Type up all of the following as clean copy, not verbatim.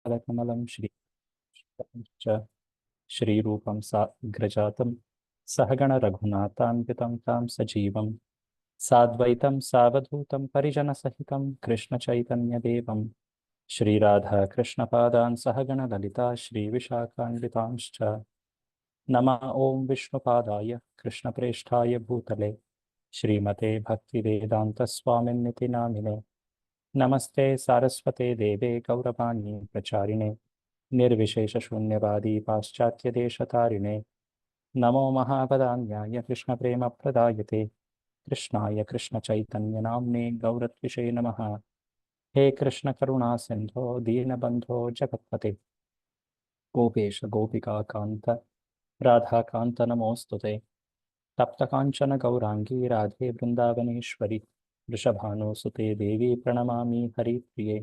कमलं श्रीरूपं साग्रजातं सहगण रघुनाथान्वितं तां सजीवं साद्वैतं सावधूतं परिजनसहितं कृष्णचैतन्यदेवं श्रीराधा कृष्णपादान् सहगण ललिता श्रीविशाखान्वितांश्च नमः ॐ विष्णुपादाय कृष्णप्रेष्ठाय भूतले श्रीमते भक्तिवेदान्तस्वामिन्निति नामिने नमस्ते सारस्वते देवे गौरवाणी प्रचारिणे निर्विशेषशून्यवादी पाश्चात्यदेशतारिणे नमो महापदान्याय कृष्णप्रेमप्रदायते कृष्णाय कृष्णचैतन्यनाम्ने गौरत्विषे नमः। हे कृष्णकरुणा सिन्धो दीनबन्धो जगत्पते गोपेश गोपिकान्त राधाकान्त नमोऽस्तुते तप्तकाञ्चन गौराङ्गी राधे वृन्दावनेश्वरि वृषभानुसुते देवी प्रणमामि हरिप्रिये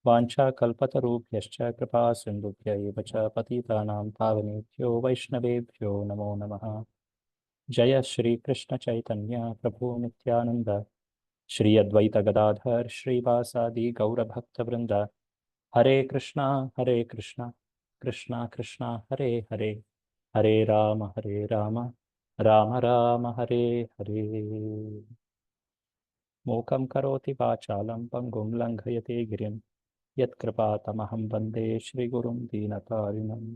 वाञ्छाकल्पतरुभ्यश्च कृपा सिन्धुभ्य एव च पतितानां पावनेभ्यो वैष्णवेभ्यो नमो नमः। जय श्री कृष्ण चैतन्य प्रभु नित्यानंद श्री अद्वैत गदाधर श्रीवासादि गौरभक्तवृंद हरे कृष्णा कृष्णा कृष्णा हरे हरे हरे राम राम राम हरे हरे। मूकं करोति वाचालं पंगुं लङ्घयते गिरिं यत्कृपातमहं वन्दे श्रीगुरुं दीनतारिणम्।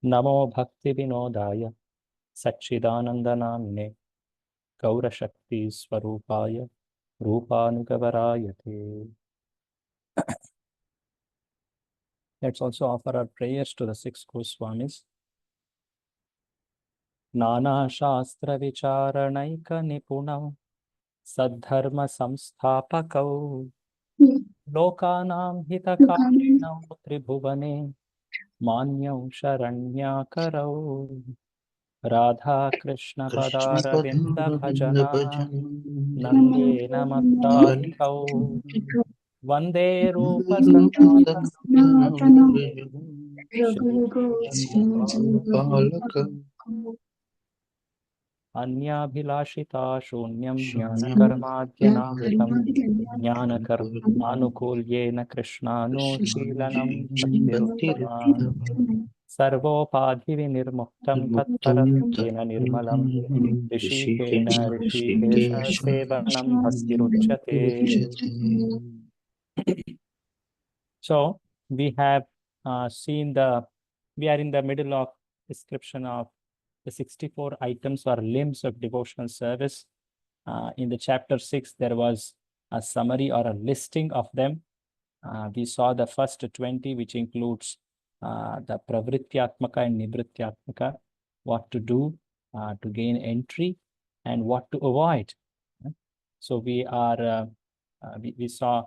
नमो भक्तिविनोदाय सच्चिदानन्दनामिने गौरशक्तिस्वरूपाय रूपानुगवराय ते। Let's also offer our prayers to the six Goswamis. नानाशास्त्रविचारणैकनिपुणौ सद्धर्मसंस्थापकौ लोकानां हितकारिणौ त्रिभुवने मान्यौ शरण्याकरौ राधाकृष्णपदारविन्द भजना नन्देन मत्ताधिकौ वन्दे रूपसनातनं अन्याभिलाषिता शून्यं ज्ञानकर्माद्यनावृतं ज्ञानकर्मानुकूल्येन कृष्णानुशीलनं भक्तिरुत्तमा सर्वोपाधिविनिर्मुक्तं तत्परत्वेन निर्मलं ऋषिकेण ऋषिकेशसेवनं भक्तिरुच्यते। So we have we are in the middle of description of the 64 items or limbs of devotional service. In the chapter 6, there was a summary or a listing of them. We saw the first 20, which includes the pravrityatmaka and nivrityatmaka, what to do to gain entry and what to avoid. So we saw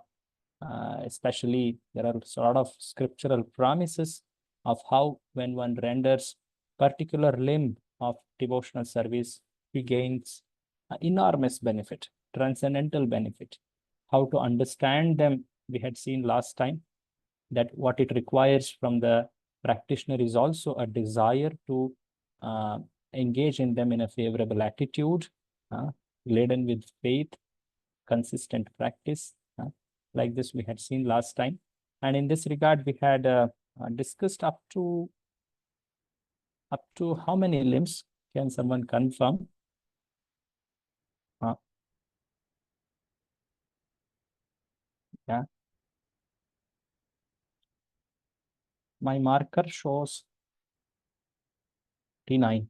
especially there are sort of scriptural promises of how when one renders particular limb of devotional service, he gains enormous benefit, transcendental benefit. How to understand them, we had seen last time, that what it requires from the practitioner is also a desire to engage in them in a favorable attitude, laden with faith, consistent practice. Like this we had seen last time. And in this regard, we had discussed up to how many limbs? Can someone confirm? Yeah. My marker shows 49.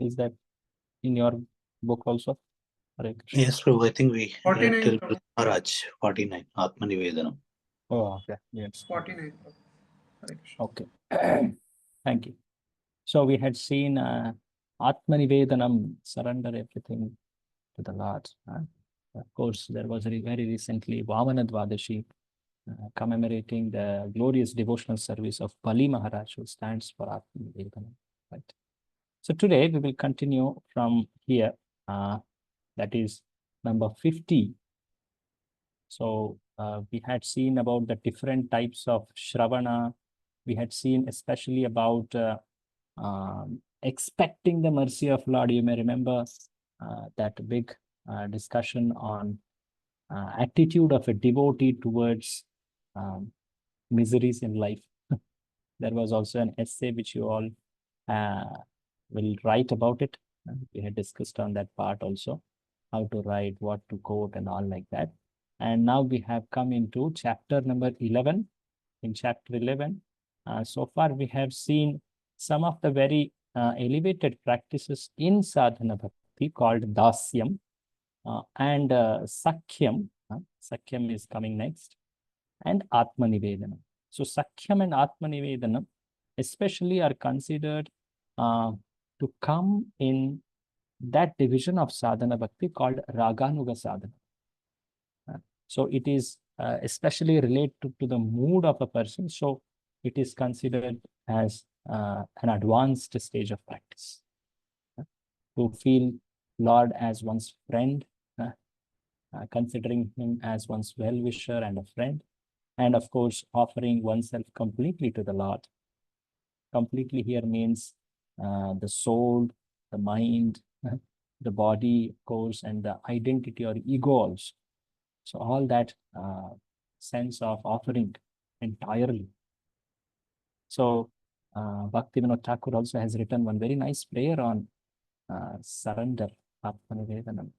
Is that in your book also? Yes, Prabhu. I think we read till Maharaj 49, Atma Nivedanam. Oh, okay. Yes. 49. Okay. Thank you. So we had seen Atma Nivedanam, surrender everything to the Lord. Of course, there was very recently Vamana Dvadashi commemorating the glorious devotional service of Bali Maharaj, who stands for Atma Nivedanam. Right. So today we will continue from here. That is number 50. So we had seen about the different types of Shravana. We had seen especially about expecting the mercy of Lord. You may remember that big discussion on attitude of a devotee towards miseries in life. There was also an essay which you all will write about it. We had discussed on that part also, how to write, what to quote, and all like that. And now we have come into chapter number 11. In chapter 11, so far we have seen some of the very elevated practices in sadhana bhakti called dasyam and sakhyam. Sakhyam is coming next, and atmanivedanam. So sakhyam and atmanivedanam especially are considered to come in that division of sadhana bhakti called raganuga sadhana. So it is especially related to the mood of a person. So it is considered as an advanced stage of practice. To feel Lord as one's friend, considering him as one's well-wisher and a friend, and of course, offering oneself completely to the Lord. Completely here means the soul, the mind, the body, of course, and the identity or ego also. So all that sense of offering entirely. So Bhaktivinoda Thakur also has written one very nice prayer on surrender, Atmanivedanam.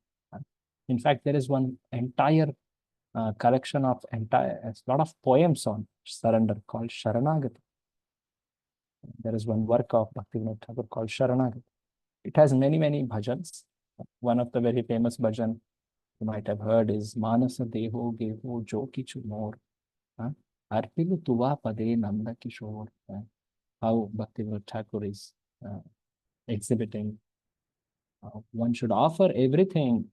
In fact, there is one entire collection of a lot of poems on surrender called Sharanagati. There is one work of Bhaktivinoda Thakur called Sharanagati. It has many, many bhajans. One of the very famous bhajan you might have heard is Manasa Deho Geho Jo Kichu More. Arpilu Tuva Pade Nanda Kishore. How Bhaktivinoda Thakur is exhibiting. One should offer everything.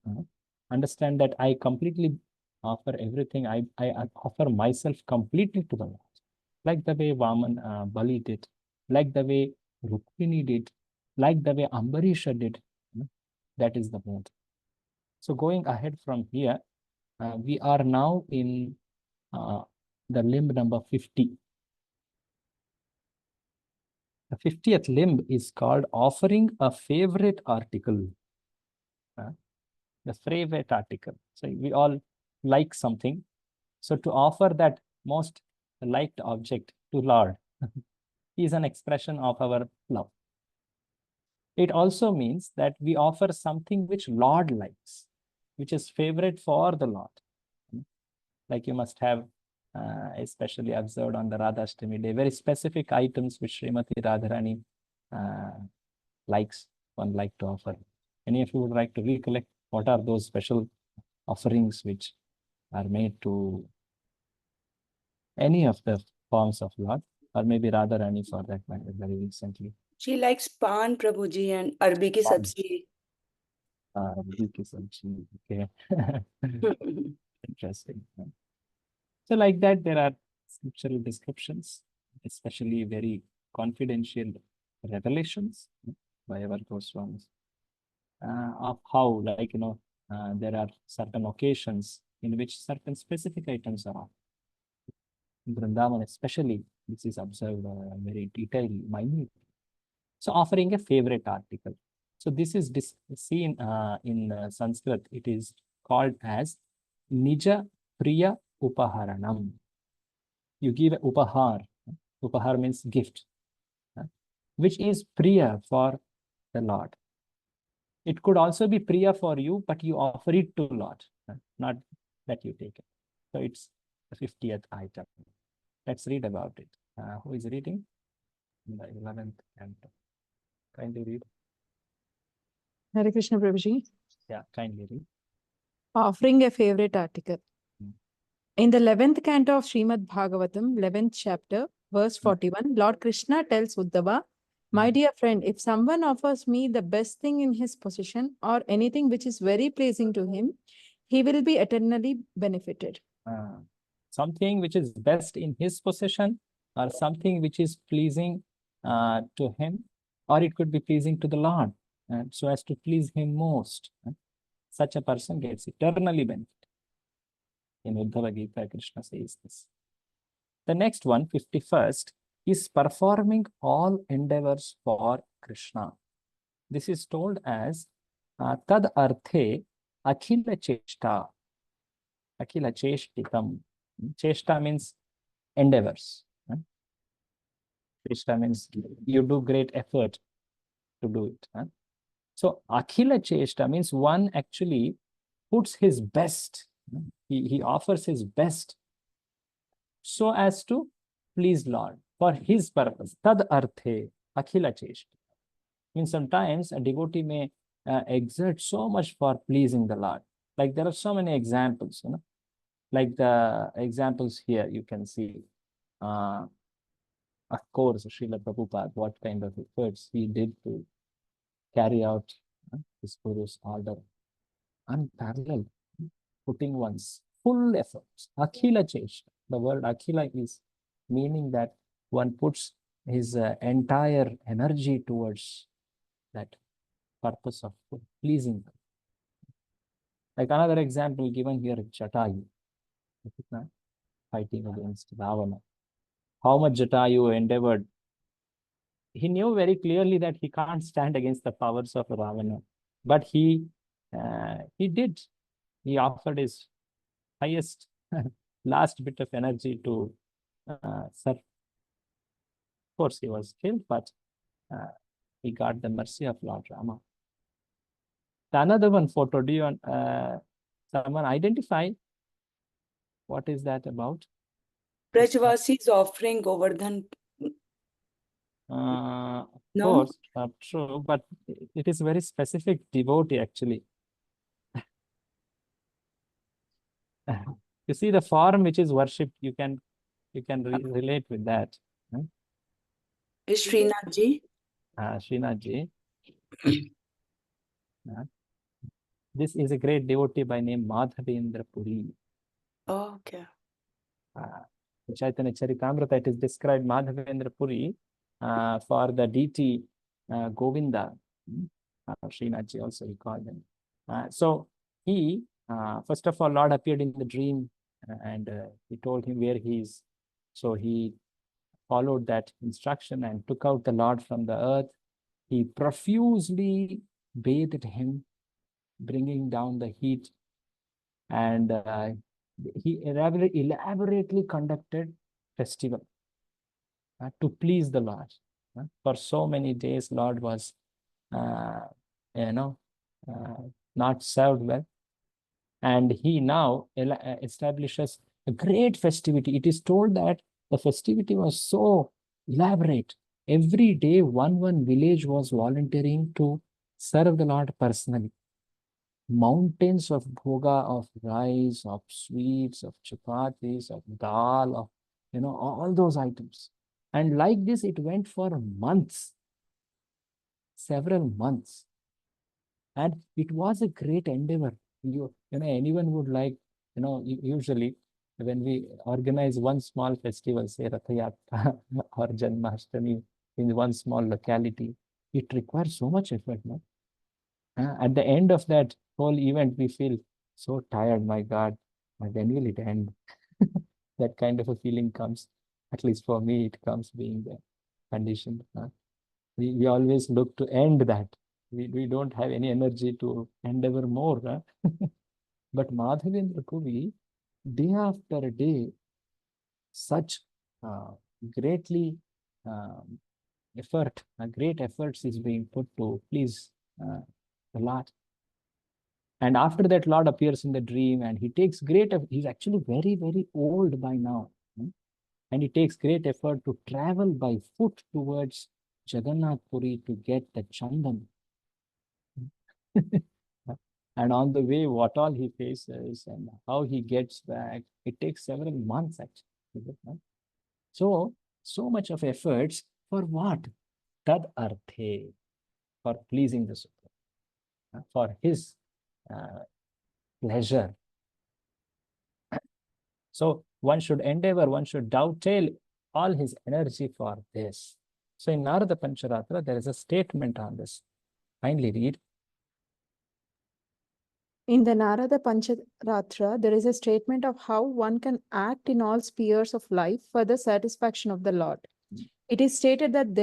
Understand that I completely offer everything. I offer myself completely to the Lord. Like the way Vaman Bali did, like the way Rukmini did, like the way Ambarisha did. That is the mood. So going ahead from here, we are now in the limb number 50. The 50th limb is called offering a favorite article. The favorite article. So we all like something. So to offer that most liked object to Lord is an expression of our love. It also means that we offer something which Lord likes, which is favorite for the Lord. Like you must have especially observed on the Radhashtami day, very specific items which Srimati Radharani likes, one like to offer. Any of you would like to recollect what are those special offerings which are made to any of the forms of Lord, or maybe Radharani for that matter, very recently? She likes Pan Prabhuji and Arbi ki sabzi. Arbi ki sabzi, okay. Interesting. So like that, there are scriptural descriptions, especially very confidential revelations by our Goswamis of how, like, there are certain occasions in which certain specific items are offered. In Vrindavan especially, this is observed very detailed, minute. So offering a favorite article. So this is seen in Sanskrit. It is called as Nija Priya Upaharanam. You give a upahar. Upahar means gift, which is priya for the Lord. It could also be priya for you, but you offer it to Lord, not that you take it. So it's the 50th item. Let's read about it. Who is reading? In the 11th canto. Kindly read. Hare Krishna Prabhuji. Yeah, kindly read. Offering a favorite article. In the 11th canto of Srimad Bhagavatam, 11th chapter, verse 41, Lord Krishna tells Uddhava, my dear friend, if someone offers me the best thing in his possession or anything which is very pleasing to him, he will be eternally benefited. Something which is best in his possession or something which is pleasing to him, or it could be pleasing to the Lord, so as to please him most. Such a person gets eternally benefited. In Uddhava Gita, Krishna says this. The next one, 51st, is performing all endeavors for Krishna. This is told as tad arthe Akhila Cheshta. Akhila Cheshtikam. Cheshta means endeavors. Cheshta means you do great effort to do it. So Akhila Cheshta means one actually puts his best. He offers his best so as to please Lord for his purpose. Tad arthe Akhila Cheshta. Means sometimes a devotee may exert so much for pleasing the Lord. Like there are so many examples, like the examples here you can see. Of course, Srila Prabhupada, what kind of efforts he did to carry out his Guru's order. Unparalleled, putting one's full efforts. Akhila Cheshta. The word Akhila is meaning that one puts his entire energy towards that purpose of pleasing them. Like another example given here, Jatayu, fighting against Ravana. How much Jatayu endeavored. He knew very clearly that he can't stand against the powers of Ravana, but he did. He offered his highest, last bit of energy to serve. Of course, he was killed, but he got the mercy of Lord Rama. The another one photo, do you someone identify what is that about? Brajvasi is offering Govardhan. Of No? course, true, but it is very specific devotee actually. You see the form which is worshipped, you can relate with that. Is Srinath ji? Srinath ji. This is a great devotee by name Madhavendra Puri. Oh, okay. Chaitanya Charitamrita, it is described Madhavendra Puri for the deity Govinda. Srinath ji also he called him. So he, first of all, Lord appeared in the dream and he told him where he is. So he followed that instruction and took out the Lord from the earth. He profusely bathed him, bringing down the heat, and he elaborately conducted festival to please the Lord. For so many days, Lord was, not served well, and he now establishes a great festivity. It is told that the festivity was so elaborate. Every day, one village was volunteering to serve the Lord personally. Mountains of bhoga, of rice, of sweets, of chapatis, of dal, of all those items. And like this, it went for months, several months. And it was a great endeavor. Anyone would like, usually when we organize one small festival, say Ratha Yatra or Janmashtami in one small locality, it requires so much effort. No? At the end of that whole event, we feel so tired, my God, when will it end? That kind of a feeling comes, at least for me, it comes being the condition. We always look to end that. We don't have any energy to endeavor more. But Madhavendra Puri, day after day, such greatly great efforts is being put to please the Lord. And after that, Lord appears in the dream and he takes he's actually very, very old by now. And he takes great effort to travel by foot towards Jagannath Puri to get the chandan. And on the way, what all he faces and how he gets back, it takes several months actually. So much of efforts for what? Tad arthe, for pleasing the Supreme, for his pleasure. So one should endeavor, one should dovetail all his energy for this. So in Narada Pancharatra, there is a statement on this. Kindly read. In the Narada Pancharatra, there is a statement of how one can act in all spheres of life for the satisfaction of the Lord. It is stated that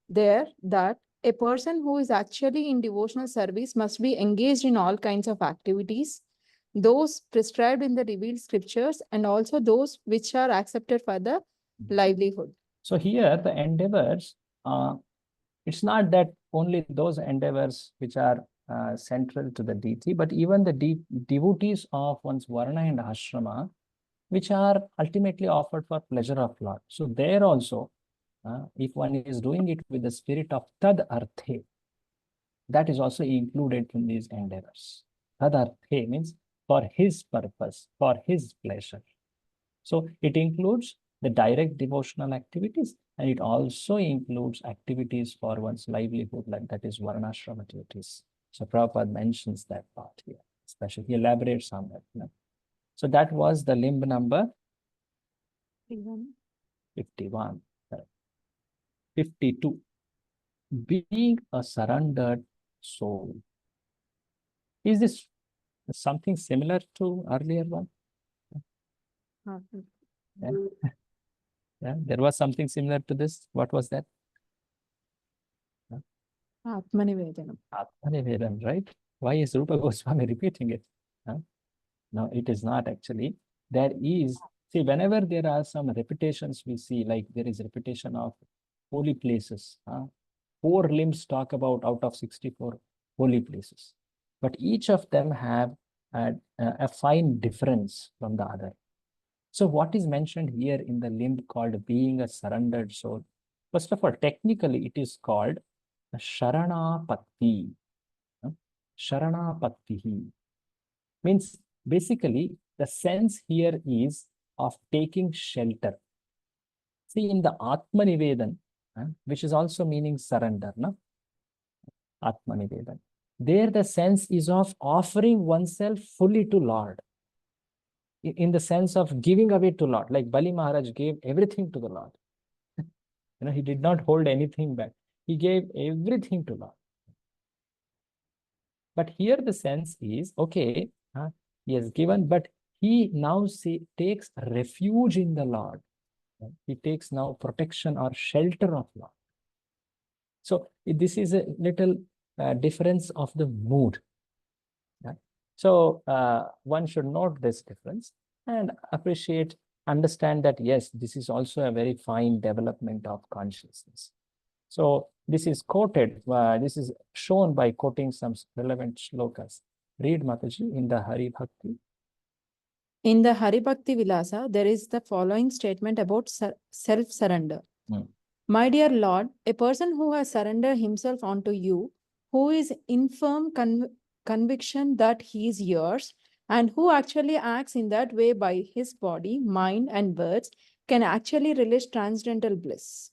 that a person who is actually in devotional service must be engaged in all kinds of activities, those prescribed in the revealed scriptures and also those which are accepted for the livelihood. So here the endeavors, it's not that only those endeavors which are central to the deity, but even the devotees of one's varna and ashrama, which are ultimately offered for pleasure of Lord. So there also, if one is doing it with the spirit of tad arthe, that is also included in these endeavors. Tad arthe means for his purpose, for his pleasure. So it includes the direct devotional activities, and it also includes activities for one's livelihood, like that is varnashrama duties. So Prabhupada mentions that part here, especially he elaborates on that. So that was the limb number 51. 52. Being a surrendered soul. Is this something similar to earlier one? Yeah. Yeah, there was something similar to this. What was that? Atmanivedanam. Atmanivedanam, right? Why is Rupa Goswami repeating it? No, it is not actually. There is, see, whenever there are some repetitions we see, like there is repetition of holy places. 4 limbs talk about out of 64 holy places. But each of them have a fine difference from the other. So what is mentioned here in the limb called being a surrendered soul? First of all, technically it is called Sharanapatti. Sharanapattihi means basically the sense here is of taking shelter. See, in the Atmanivedan, which is also meaning surrender, no? Atmanivedan. There the sense is of offering oneself fully to Lord. In the sense of giving away to Lord, like Bali Maharaj gave everything to the Lord. He did not hold anything back. He gave everything to Lord. But here the sense is, okay, he has given, but he now takes refuge in the Lord. He takes now protection or shelter of Lord. So this is a little difference of the mood. So one should note this difference and understand that, yes, this is also a very fine development of consciousness. So this is quoted, this is shown by quoting some relevant shlokas. Read, Mataji, in the Hari Bhakti. In the Hari Bhakti Vilasa, there is the following statement about self-surrender. My dear Lord, a person who has surrendered himself unto you, who is in firm conviction that he is yours, and who actually acts in that way by his body, mind, and words, can actually relish transcendental bliss.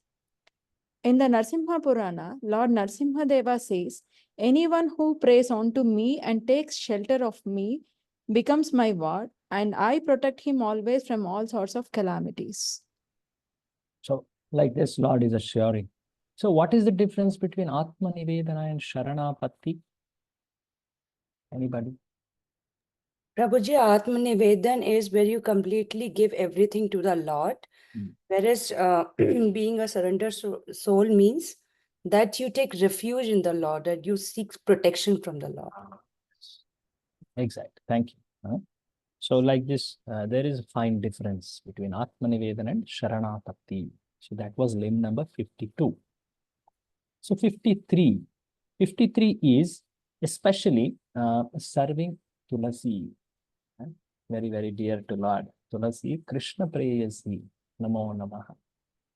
In the Narsimha Purana, Lord Narsimha Deva says, anyone who prays unto me and takes shelter of me becomes my ward, and I protect him always from all sorts of calamities. So like this, Lord is assuring. So what is the difference between Atmanivedana and Sharanapatti? Anybody? Prabhuji, Atmanivedan is where you completely give everything to the Lord, whereas being a surrendered soul means that you take refuge in the Lord, that you seek protection from the Lord. Exact. Thank you. So like this, there is a fine difference between Atmanivedana and Sharanapatti. So that was limb number 52. So 53. 53 is especially serving Tulasi. Very, very dear to Lord. Tulasi, Krishna Preyasi, Namo Namaha.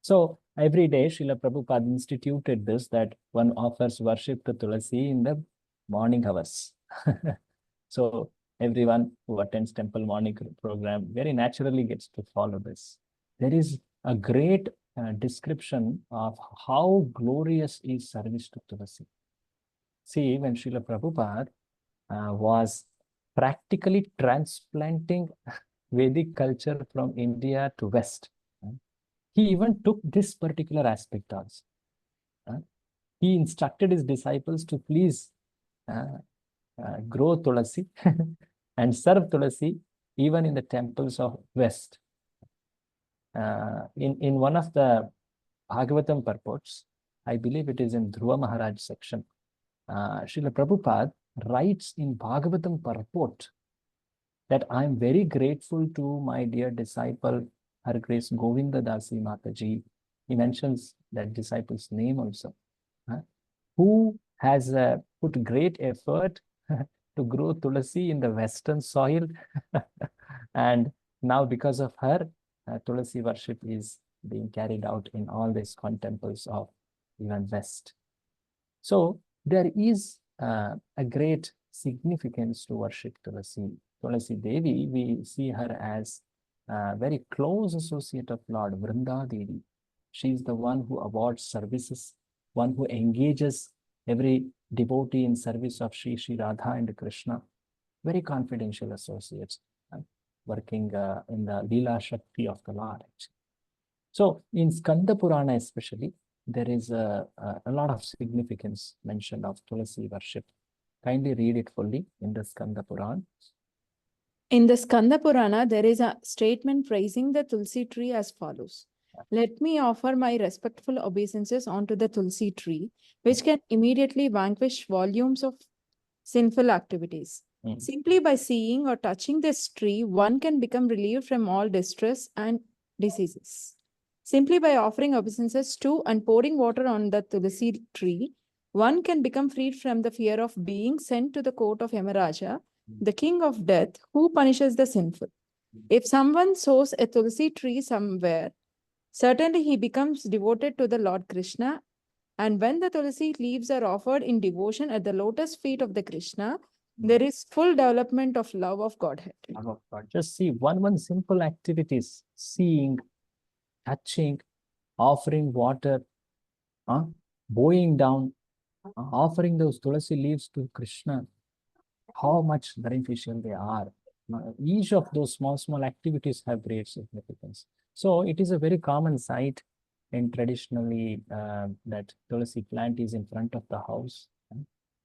So every day, Srila Prabhupada instituted this, that one offers worship to Tulasi in the morning hours. So everyone who attends temple morning program very naturally gets to follow this. There is a great description of how glorious is service to Tulasi. See, when Srila Prabhupada was practically transplanting Vedic culture from India to West, he even took this particular aspect also. He instructed his disciples to please grow Tulasi and serve Tulasi even in the temples of West. In one of the Bhagavatam purports, I believe it is in Dhruva Maharaj section. Srila Prabhupada writes in Bhagavatam purport that I am very grateful to my dear disciple, Her Grace Govinda Dasi Mataji. He mentions that disciple's name also, who has put great effort to grow Tulasi in the Western soil. And now because of her, Tulasi worship is being carried out in all the ISKCON temples of even West. So there is a great significance to worship Tulasi. Tulasi Devi, we see her as a very close associate of Lord Vrinda Devi. She is the one who awards services, one who engages every devotee in service of Sri Radha and Krishna. Very confidential associates, working in the Leela Shakti of the Lord. So in Skanda Purana especially, there is a lot of significance mentioned of Tulasi worship. Kindly read it fully in the Skanda Purana. In the Skanda Purana, there is a statement praising the Tulsi tree as follows. Let me offer my respectful obeisances onto the Tulsi tree, which can immediately vanquish volumes of sinful activities. Simply by seeing or touching this tree, one can become relieved from all distress and diseases. Simply by offering obeisances to and pouring water on the Tulsi tree, one can become freed from the fear of being sent to the court of Yamaraja, the king of death, who punishes the sinful. If someone sows a Tulsi tree somewhere, certainly he becomes devoted to the Lord Krishna. And when the Tulsi leaves are offered in devotion at the lotus feet of the Krishna, there is full development of love of Godhead. Love of God. Just see one simple activities: seeing, touching, offering water, bowing down, offering those Tulasi leaves to Krishna. How much beneficial they are. Each of those small activities have great significance. So it is a very common sight in traditionally that Tulasi plant is in front of the house.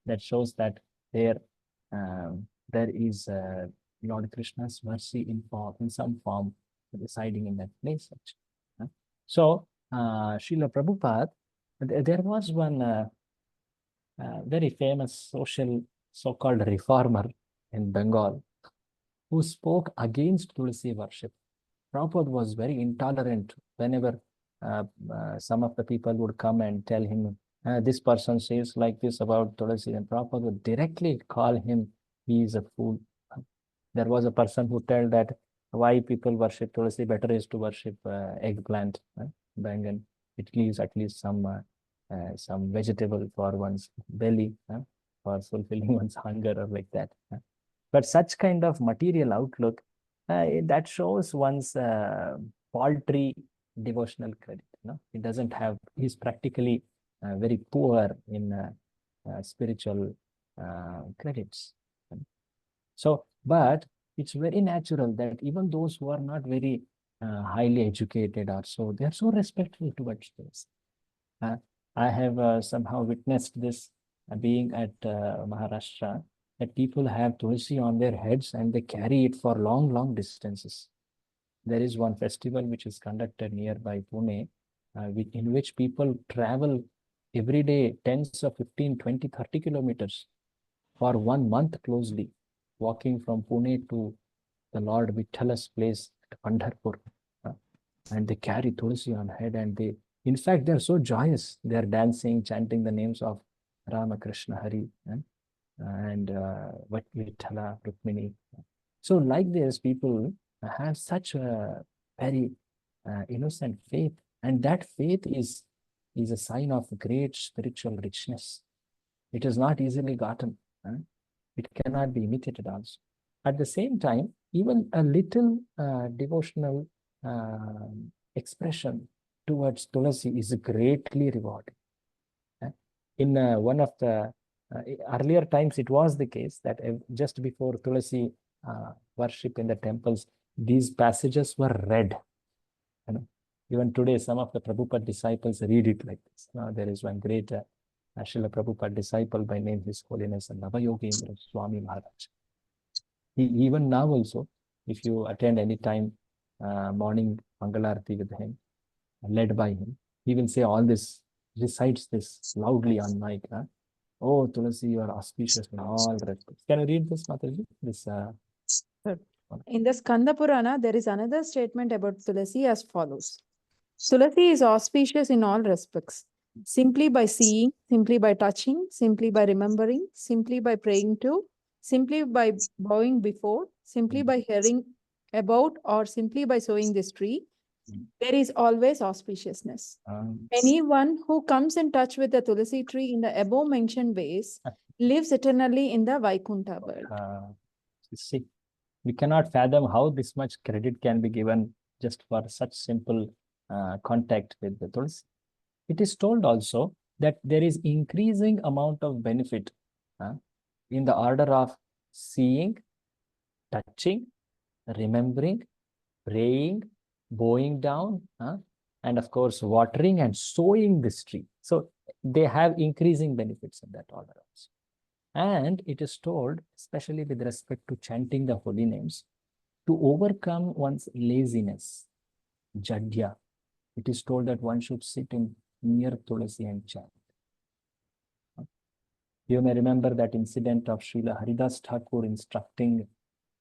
That shows that there is Lord Krishna's mercy in some form residing in that place. So Srila Prabhupada, there was one very famous social so-called reformer in Bengal who spoke against Tulasi worship. Prabhupada was very intolerant whenever some of the people would come and tell him, this person says like this about Tulasi, and Prabhupada would directly call him, he is a fool. There was a person who told that why people worship Tulasi, better is to worship eggplant, bangan. It leaves at least some vegetable for one's belly, for fulfilling one's hunger or like that. But such kind of material outlook, that shows one's paltry devotional credit. It doesn't have, he's practically very poor in spiritual credits. So, but it's very natural that even those who are not very highly educated or so, they are so respectful towards this. I have somehow witnessed this being at Maharashtra, that people have tulsi on their heads and they carry it for long distances. There is one festival which is conducted nearby Pune, in which people travel every day tens of 15, 20, 30 kilometers for 1 month closely, walking from Pune to the Lord Vitthala's place at Pandharpur. And they carry tulsi on head, and they, in fact, they're so joyous. They're dancing, chanting the names of Rama, Krishna, Hari, and Vithala, Rukmini. So like this, people have such a very innocent faith, and that faith is a sign of great spiritual richness. It is not easily gotten. It cannot be imitated also. At the same time, even a little devotional expression towards Tulasi is greatly rewarding. In one of the earlier times, it was the case that just before Tulasi worship in the temples, these passages were read. Even today, some of the Prabhupada disciples read it like this. There is one great Srila Prabhupada disciple by name His Holiness Navayogendra Swami Maharaj. Even now also, if you attend any time morning Mangalarti with him, led by him, he will say all this recites this loudly on mic. Huh? Oh, Tulasi, you are auspicious in all respects. Can you read this, Mataji? This, In the Skanda Purana, there is another statement about Tulasi as follows. Tulasi is auspicious in all respects. Simply by seeing, simply by touching, simply by remembering, simply by praying to, simply by bowing before, simply by hearing about, or simply by sowing this tree, there is always auspiciousness. Anyone who comes in touch with the Tulasi tree in the above mentioned ways lives eternally in the Vaikuntha world. see, we cannot fathom how this much credit can be given just for such simple contact with the Tulsi. It is told also that there is increasing amount of benefit in the order of seeing, touching, remembering, praying, bowing down, and of course, watering and sowing this tree. So they have increasing benefits in that order also. And it is told, especially with respect to chanting the holy names, to overcome one's laziness, jadya. It is told that one should sit in near Tulasi and chant. You may remember that incident of Srila Haridas Thakur instructing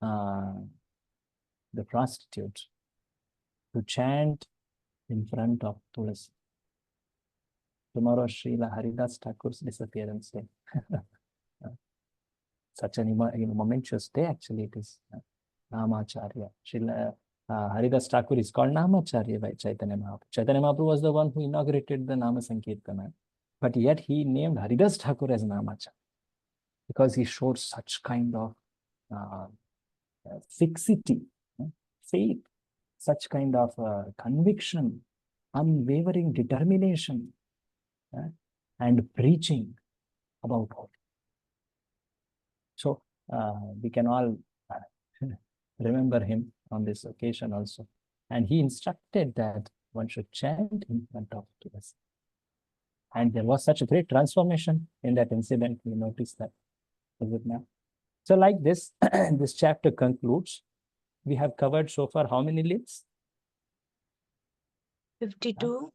the prostitute to chant in front of Tulasi. Tomorrow, Srila Haridas Thakur's disappearance day. Such a momentous day, actually, it is. Namacharya. Srila Haridas Thakur is called Namacharya by Chaitanya Mahaprabhu. Chaitanya Mahaprabhu was the one who inaugurated the Nama Sankirtana. But yet he named Haridas Thakur as Namacharya because he showed such kind of fixity, faith, such kind of conviction, unwavering determination, and preaching about all. So we can all remember him on this occasion also. And he instructed that one should chant in front of Tulasi. And there was such a great transformation in that incident. We noticed that. Is it now? So like this, this chapter concludes. We have covered so far how many limbs? 52.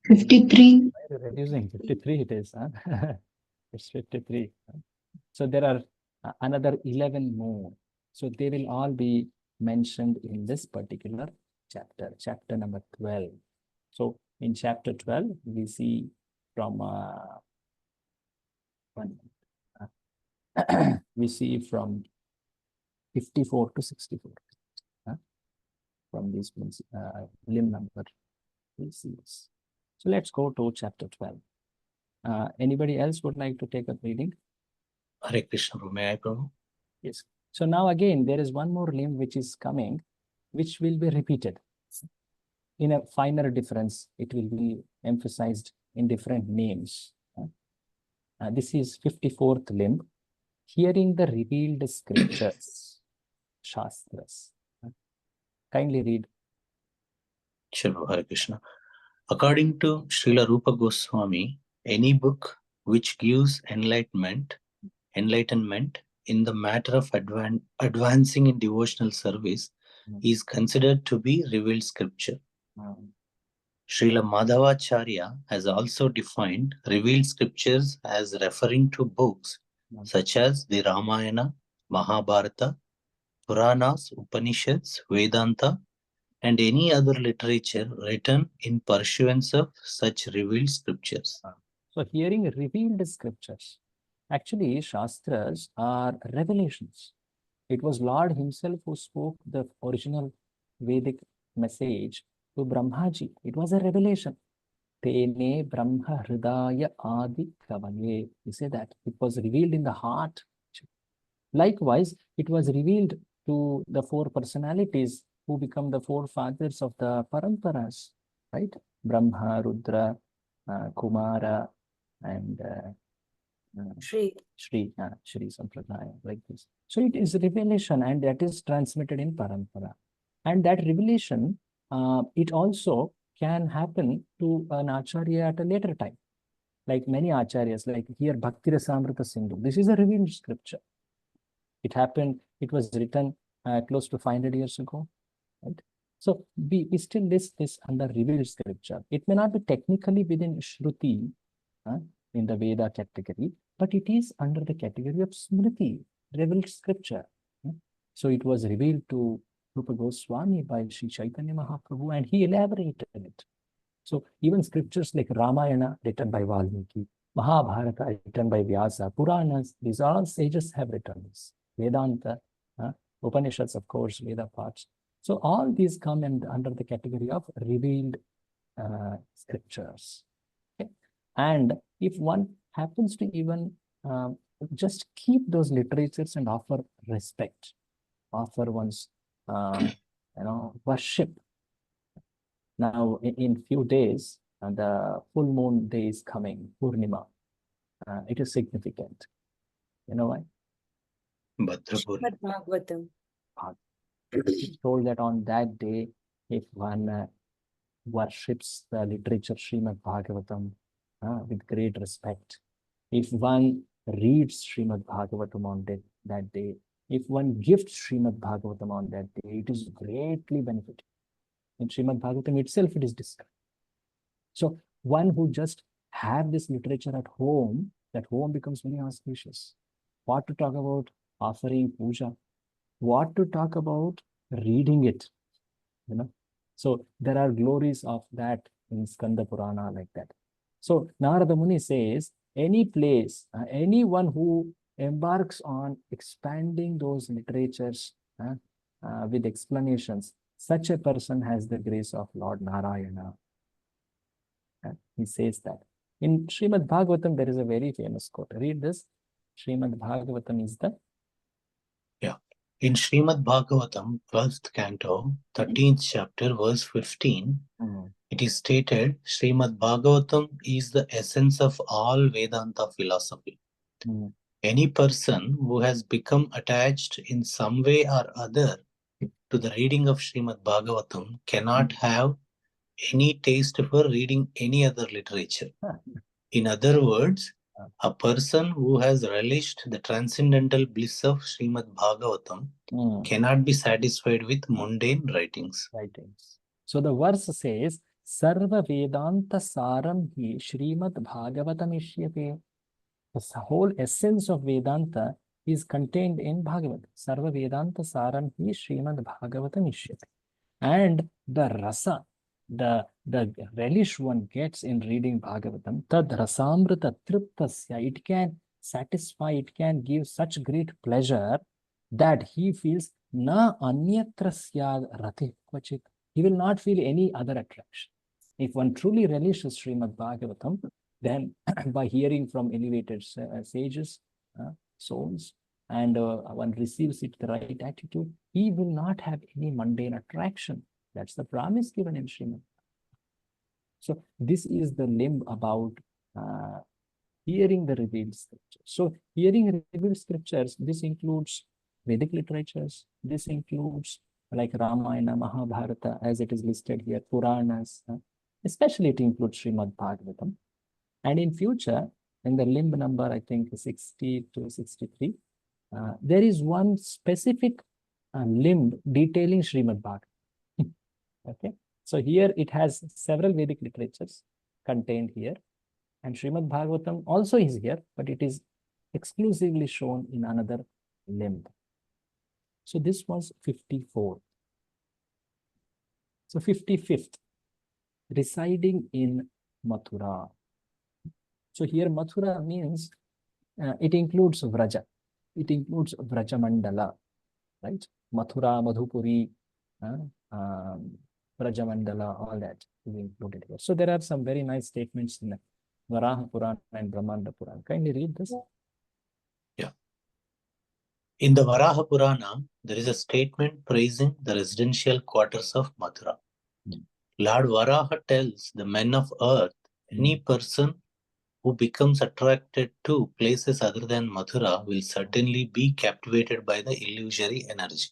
53. Reducing 53 it is. Huh? It's 53. So there are another 11 more. So they will all be mentioned in this particular chapter, chapter number 12. So in chapter 12, we see from we see from 54 to 64 from these limb number. We see this. So let's go to chapter 12. Anybody else would like to take a reading? Hare Krishna, may I, Prabhu? Yes. So now again, there is one more limb which is coming, which will be repeated. In a finer difference, it will be emphasized in different names. This is 54th limb, hearing the revealed scriptures, Shastras. Kindly read. Sure, Hare Krishna. According to Srila Rupa Goswami, any book which gives enlightenment in the matter of advancing in devotional service is considered to be revealed scripture. Srila Madhavacharya has also defined revealed scriptures as referring to books such as the Ramayana, Mahabharata, Puranas, Upanishads, Vedanta, and any other literature written in pursuance of such revealed scriptures. So hearing revealed scriptures. Actually, Shastras are revelations. It was Lord himself who spoke the original Vedic message to Brahmaji. It was a revelation. Tene Brahma Hridaya Adi Kavaye. You say that. It was revealed in the heart. Likewise, it was revealed to the four personalities who become the four fathers of the Paramparas, right? Brahma, Rudra, Kumara, and Shri Sampradaya, like this. So it is revelation, and that is transmitted in Parampara. And that revelation, it also can happen to an Acharya at a later time. Like many Acharyas, like here Bhakti Rasamrita Sindhu. This is a revealed scripture. It happened, it was written close to 500 years ago. Right? So we still list this under revealed scripture. It may not be technically within Shruti in the Veda category, but it is under the category of Smriti, revealed scripture. So it was revealed to Rupa Goswami by Sri Chaitanya Mahaprabhu, and he elaborated it. So even scriptures like Ramayana written by Valmiki, Mahabharata written by Vyasa, Puranas, these all sages have written this. Vedanta, Upanishads, of course, Veda parts. So all these come under the category of revealed scriptures. Okay? And if one happens to even just keep those literatures and offer respect, offer one's worship. Now, in few days, the full moon day is coming, Purnima. It is significant. You know why? Bhadrapur. Srimad Bhagavatam. It's told that on that day, if one worships the literature Srimad Bhagavatam with great respect, if one reads Srimad Bhagavatam on that day, if one gifts Srimad Bhagavatam on that day, it is greatly benefiting. In Srimad Bhagavatam itself, it is described. So one who just have this literature at home, that home becomes very auspicious. What to talk about offering puja? What to talk about reading it? So there are glories of that in Skanda Purana like that. So Narada Muni says, any place, anyone who embarks on expanding those literatures with explanations, such a person has the grace of Lord Narayana. He says that. In Srimad Bhagavatam, there is a very famous quote. Read this. Srimad Bhagavatam is the... In Srimad Bhagavatam, 12th canto, 13th chapter, verse 15, it is stated, Srimad Bhagavatam is the essence of all Vedanta philosophy. Any person who has become attached in some way or other to the reading of Srimad Bhagavatam cannot have any taste for reading any other literature. In other words, a person who has relished the transcendental bliss of Srimad Bhagavatam cannot be satisfied with mundane writings. So the verse says, Sarva Vedanta Saram hi Srimad Bhagavatam ishyate. The whole essence of Vedanta is contained in Bhagavad. Sarva Vedanta Saram hi Srimad Bhagavatam ishyate. And the rasa, the relish one gets in reading Bhagavatam, tad rasamrita triptasya, it can satisfy, it can give such great pleasure that he feels na anyatrasya rati kvachit. He will not feel any other attraction. If one truly relishes Srimad Bhagavatam, then by hearing from elevated sages, souls, and one receives it the right attitude, he will not have any mundane attraction. That's the promise given in Srimad. So this is the limb about hearing the revealed scriptures. So hearing revealed scriptures, this includes Vedic literatures, this includes like Ramayana, Mahabharata, as it is listed here, Puranas, especially it includes Srimad Bhagavatam. And in future, in the limb number, I think 60 to 63, there is one specific limb detailing Srimad Bhagavatam. Okay, so here it has several Vedic literatures contained here, and Srimad Bhagavatam also is here, but it is exclusively shown in another limb. So this was 54. So 55th, residing in Mathura. So here Mathura means it includes Vraja. It includes Vraja Mandala, right? Mathura, Madhupuri, Vraja Mandala, all that is included here. So there are some very nice statements in Varaha Purana and Brahmanda Purana. Kindly read this. Yeah. In the Varaha Purana, there is a statement praising the residential quarters of Mathura. Lord Varaha tells the men of earth, any person who becomes attracted to places other than Mathura will certainly be captivated by the illusory energy.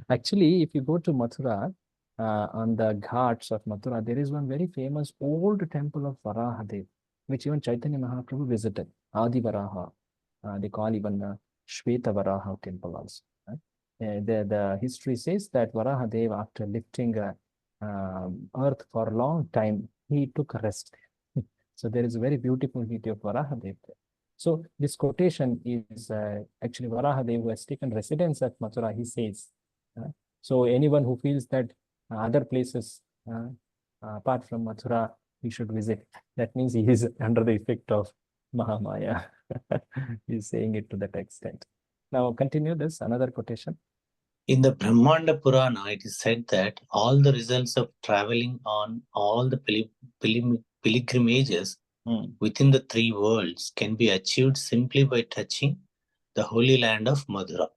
Actually, if you go to Mathura, on the ghats of Mathura, there is one very famous old temple of Varahadev, which even Chaitanya Mahaprabhu visited, Adi Varaha. They call even Shweta Varaha temple also. Right? the history says that Varahadev, after lifting earth for a long time, he took rest. So there is a very beautiful video of Varahadev there. So this quotation is actually Varahadev, who has taken residence at Mathura. He says, so anyone who feels that other places apart from Mathura he should visit, that means he is under the effect of Mahamaya. He's saying it to that extent. Now continue this, another quotation. In the Brahmanda Purana, it is said that all the results of traveling on all the pilgrimages within the three worlds can be achieved simply by touching the holy land of Mathura.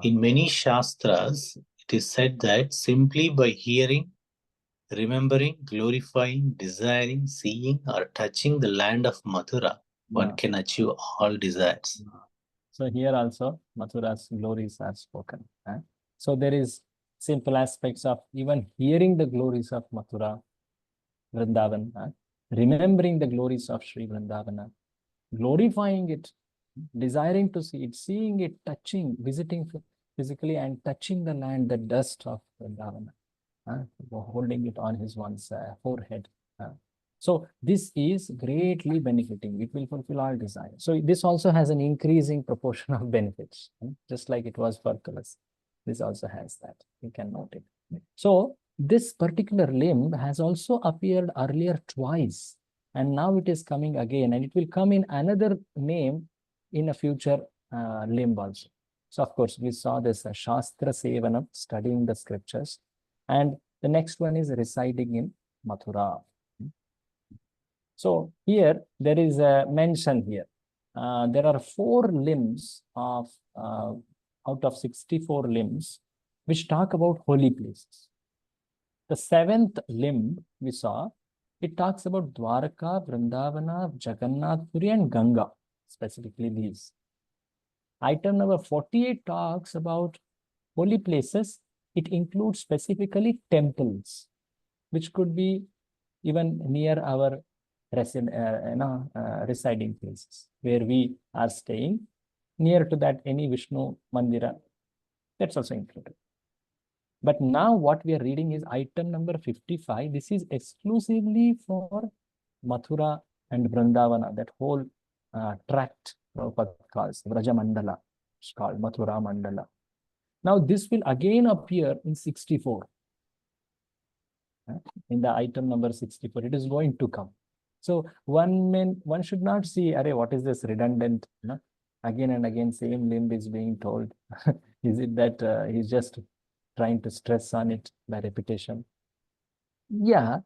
In many Shastras, it is said that simply by hearing, remembering, glorifying, desiring, seeing, or touching the land of Mathura, one can achieve all desires. So here also Mathura's glories are spoken. So there is simple aspects of even hearing the glories of Mathura, Vrindavan, remembering the glories of Sri Vrindavana, glorifying it, desiring to see it, seeing it, touching, visiting physically and touching the land, the dust of Vrindavana, holding it on his one's forehead. So this is greatly benefiting. It will fulfill all desires. So this also has an increasing proportion of benefits, just like it was for Tulasi. This also has that. You can note it. So this particular limb has also appeared earlier twice, and now it is coming again, and it will come in another name in a future limb also. So of course, we saw this Shastra Sevanam, studying the scriptures, and the next one is residing in Mathura. So here there is a mention here. There are 4 limbs of out of 64 limbs which talk about holy places. The 7th limb we saw, it talks about Dwarka, Vrindavana, Jagannath Puri, and Ganga, specifically these. Item number 48 talks about holy places. It includes specifically temples, which could be even near our residing places where we are staying. Near to that, any Vishnu Mandira, that's also included. But now what we are reading is item number 55. This is exclusively for Mathura and Vrindavana, that whole tract Prabhupada calls Vraja Mandala. It's called Mathura Mandala. Now this will again appear in 64. In the item number 64, it is going to come. So one should not see, array, what is this redundant? Again and again, same limb is being told. Is it that he's just trying to stress on it by repetition? Yeah,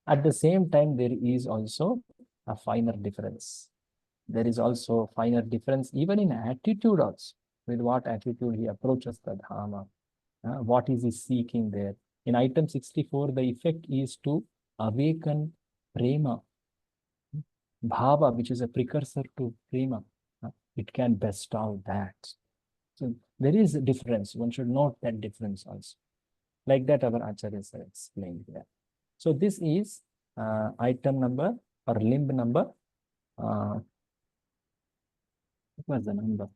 at the same time, there is also a finer difference. There is also a finer difference even in attitude also, with what attitude he approaches the Dhamma. What is he seeking there? In item 64, the effect is to awaken prema, bhava, which is a precursor to prema. It can bestow that. So there is a difference. One should note that difference also. Like that, our acharyas are explained there. So this is item number or limb number. What was the number?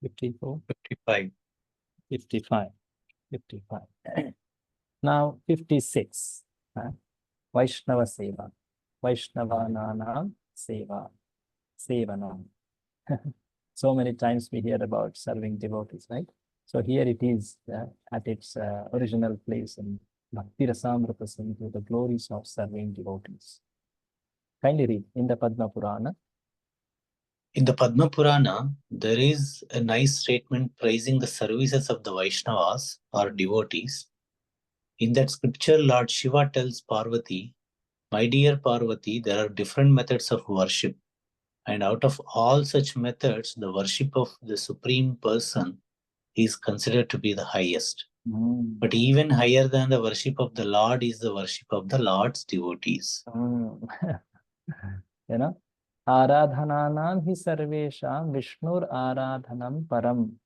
54? 55. 55. 55. Now 56. Vaishnava Seva. Vaishnavananam Seva. Sevanam. So many times we hear about serving devotees, right? So here it is at its original place in Bhakti Rasamrita Sindhu, the glories of serving devotees. Kindly read in the Padma Purana. In the Padma Purana, there is a nice statement praising the services of the Vaishnavas or devotees. In that scripture, Lord Shiva tells Parvati, "My dear Parvati, there are different methods of worship. And out of all such methods, the worship of the Supreme Person is considered to be the highest. But even higher than the worship of the Lord is the worship of the Lord's devotees." You know, Aradhananam hi sarvesham Vishnur Aradhanam param.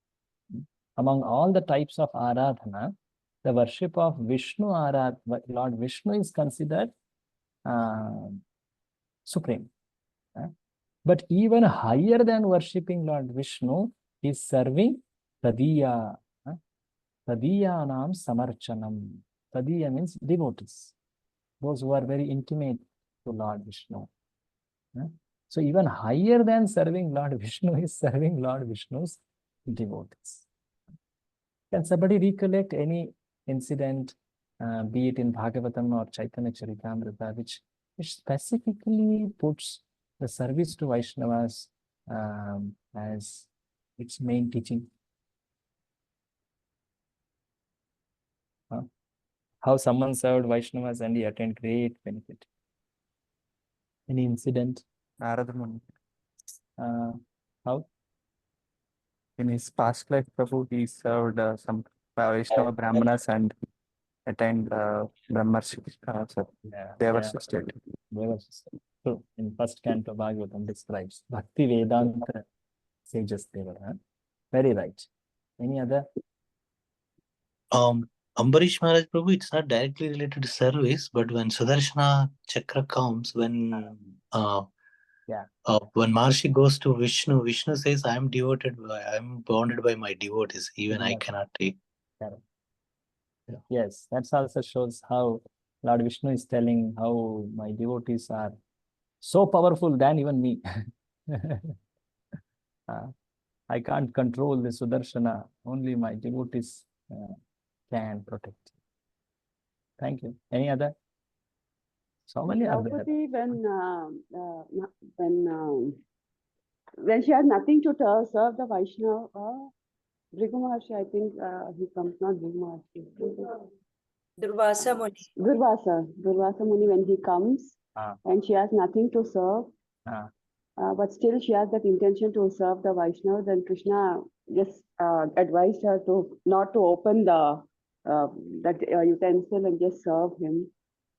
Among all the types of Aradhana, the worship of Vishnu Lord Vishnu is considered supreme. But even higher than worshipping Lord Vishnu is serving Tadiya, Tadiyanam Samarchanam. Tadiya means devotees, those who are very intimate to Lord Vishnu. So even higher than serving Lord Vishnu is serving Lord Vishnu's devotees. Can somebody recollect any incident, be it in Bhagavatam or Chaitanya Charitamrita, which specifically puts the service to Vaishnavas as its main teaching? How someone served Vaishnavas and he attained great benefit. Any incident? Narada Muni. How? In his past life, Prabhu, he served some Vaishnava Brahmanas and attained Brahmarshi. Devarshi state. Devarshi state. So in first canto Bhagavatam describes Bhakti Vedanta sages they were. Very right. Any other? Ambarish Maharaj Prabhu, it's not directly related to service, but when Sudarshana Chakra comes, when Maharshi goes to Vishnu, Vishnu says, I'm bounded by my devotees, even I cannot take. Correct. Yes, that also shows how Lord Vishnu is telling how my devotees are so powerful than even me. I can't control the Sudarshana, only my devotees can protect. Thank you. Any other? So many are there. Draupadi, when she has nothing to serve the Vaishnava, Bhrigu Maharshi, I think he comes, not Bhrigu Maharshi. Durvasa Muni. Durvasa Muni, when he comes and she has nothing to serve, but still she has that intention to serve the Vaishnava, then Krishna just advised her to not to open the that utensil and just serve him,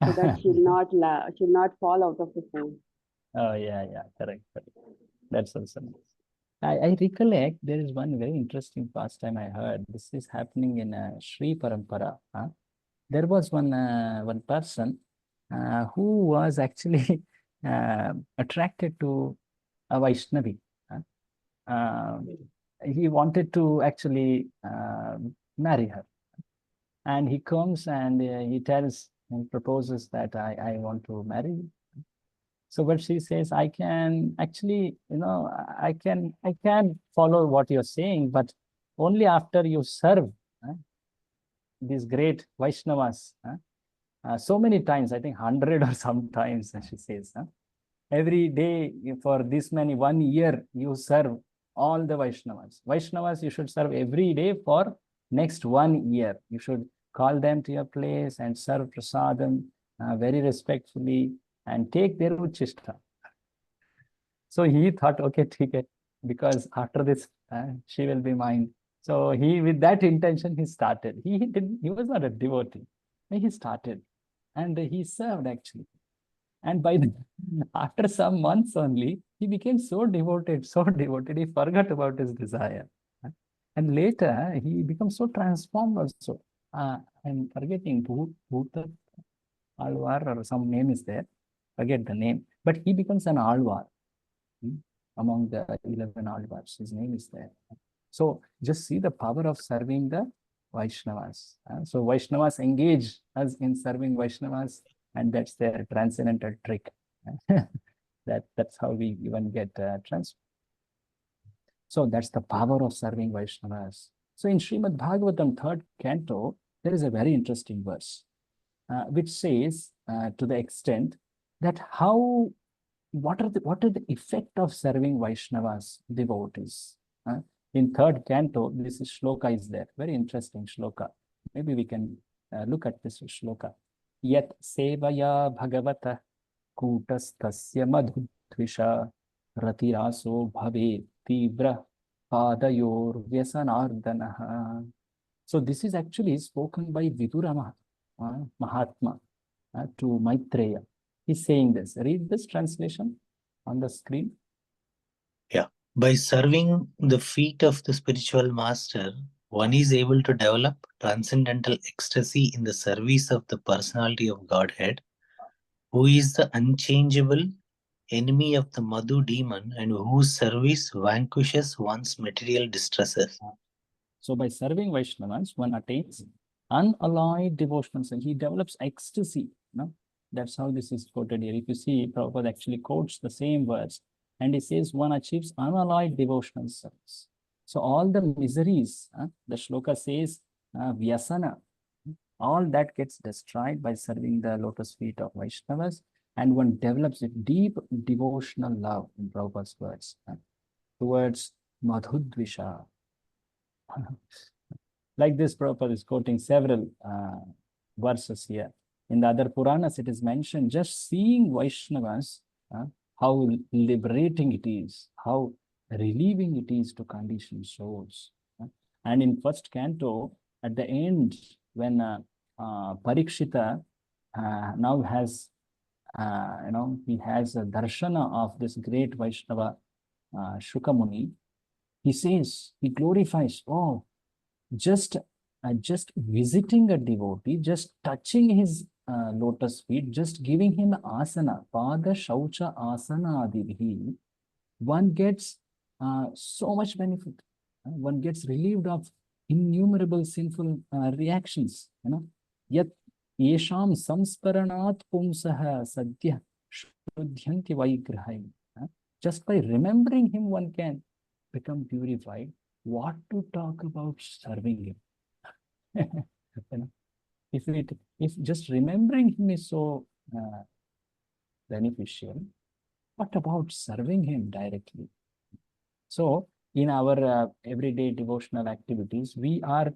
so that she'll not fall out of the food. Oh yeah, correct. That's also nice. I recollect there is one very interesting pastime I heard. This is happening in Sri Parampara. There was one person who was actually attracted to a Vaishnavi. He wanted to actually marry her. And he comes and he tells and proposes that I want to marry you. So what she says, I can actually, I can follow what you're saying, but only after you serve these great Vaishnavas so many times, I think 100 or sometimes, she says. Every day for this many, 1 year, you serve all the Vaishnavas. Vaishnavas you should serve every day for next 1 year. You should call them to your place and serve prasadam very respectfully and take their uchishta. So he thought, okay, because after this, she will be mine. So he, with that intention, he started. He was not a devotee. He started and he served actually. And after some months only, he became so devoted, he forgot about his desire. And later, he becomes so transformed also. I'm forgetting Bhuta Alvar or some name is there. Forget the name. But he becomes an Alvar among the 11 Alvars. His name is there. So just see the power of serving the Vaishnavas. So Vaishnavas engage us in serving Vaishnavas, and that's their transcendental trick. That's how we even get transformed. So that's the power of serving Vaishnavas. So in Srimad Bhagavatam, 3rd canto, there is a very interesting verse, which says to the extent that what are the effect of serving Vaishnavas, devotees? In 3rd canto, this shloka is there. Very interesting shloka. Maybe we can look at this shloka. Yat sevaya bhagavata kutastasya madhudvisha ratiraso bhave tibra padayor vyasanardanaha. So this is actually spoken by Vidura Mahatma to Maitreya. He's saying this. Read this translation on the screen. Yeah. By serving the feet of the spiritual master, one is able to develop transcendental ecstasy in the service of the personality of Godhead, who is the unchangeable enemy of the Madhu demon and whose service vanquishes one's material distresses. So by serving Vaishnavas, one attains unalloyed devotional sense. He develops ecstasy. That's how this is quoted here. If you see, Prabhupada actually quotes the same words, and he says one achieves unalloyed devotional sense. So all the miseries, the shloka says, vyasana, all that gets destroyed by serving the lotus feet of Vaishnavas, and one develops a deep devotional love, in Prabhupada's words, towards Madhudvisha. Like this, Prabhupada is quoting several verses here. In the other Puranas, it is mentioned, just seeing Vaishnavas, how liberating it is, how relieving it is to conditioned souls. And in first canto, at the end, when Parikshita now has, he has a darshana of this great Vaishnava, Shukamuni, he says, he glorifies, oh, just visiting a devotee, just touching his lotus feet, just giving him asana, pada shaucha asana adibhi, one gets so much benefit. One gets relieved of innumerable sinful reactions. Yat yesham samsparanat pumsaha sadhya shuddhyanti vaigrahai. Just by remembering him, one can become purified. What to talk about serving him? If just remembering him is so beneficial, what about serving him directly? So in our everyday devotional activities, we are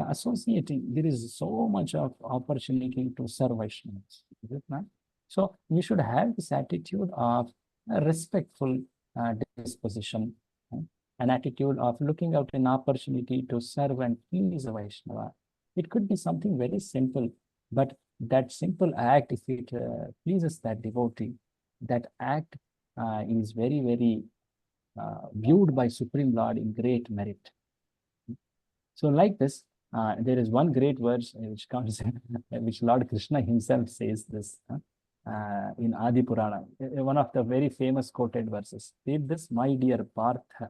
associating, there is so much of opportunity to serve Vaishnavas, is it not? So we should have this attitude of a respectful disposition, an attitude of looking out an opportunity to serve and please a Vaishnava. It could be something very simple, but that simple act, if it pleases that devotee, that act is very, very viewed by Supreme Lord in great merit. So like this, there is one great verse which comes, which Lord Krishna himself says this in Adi Purana, one of the very famous quoted verses. Read this, my dear Partha.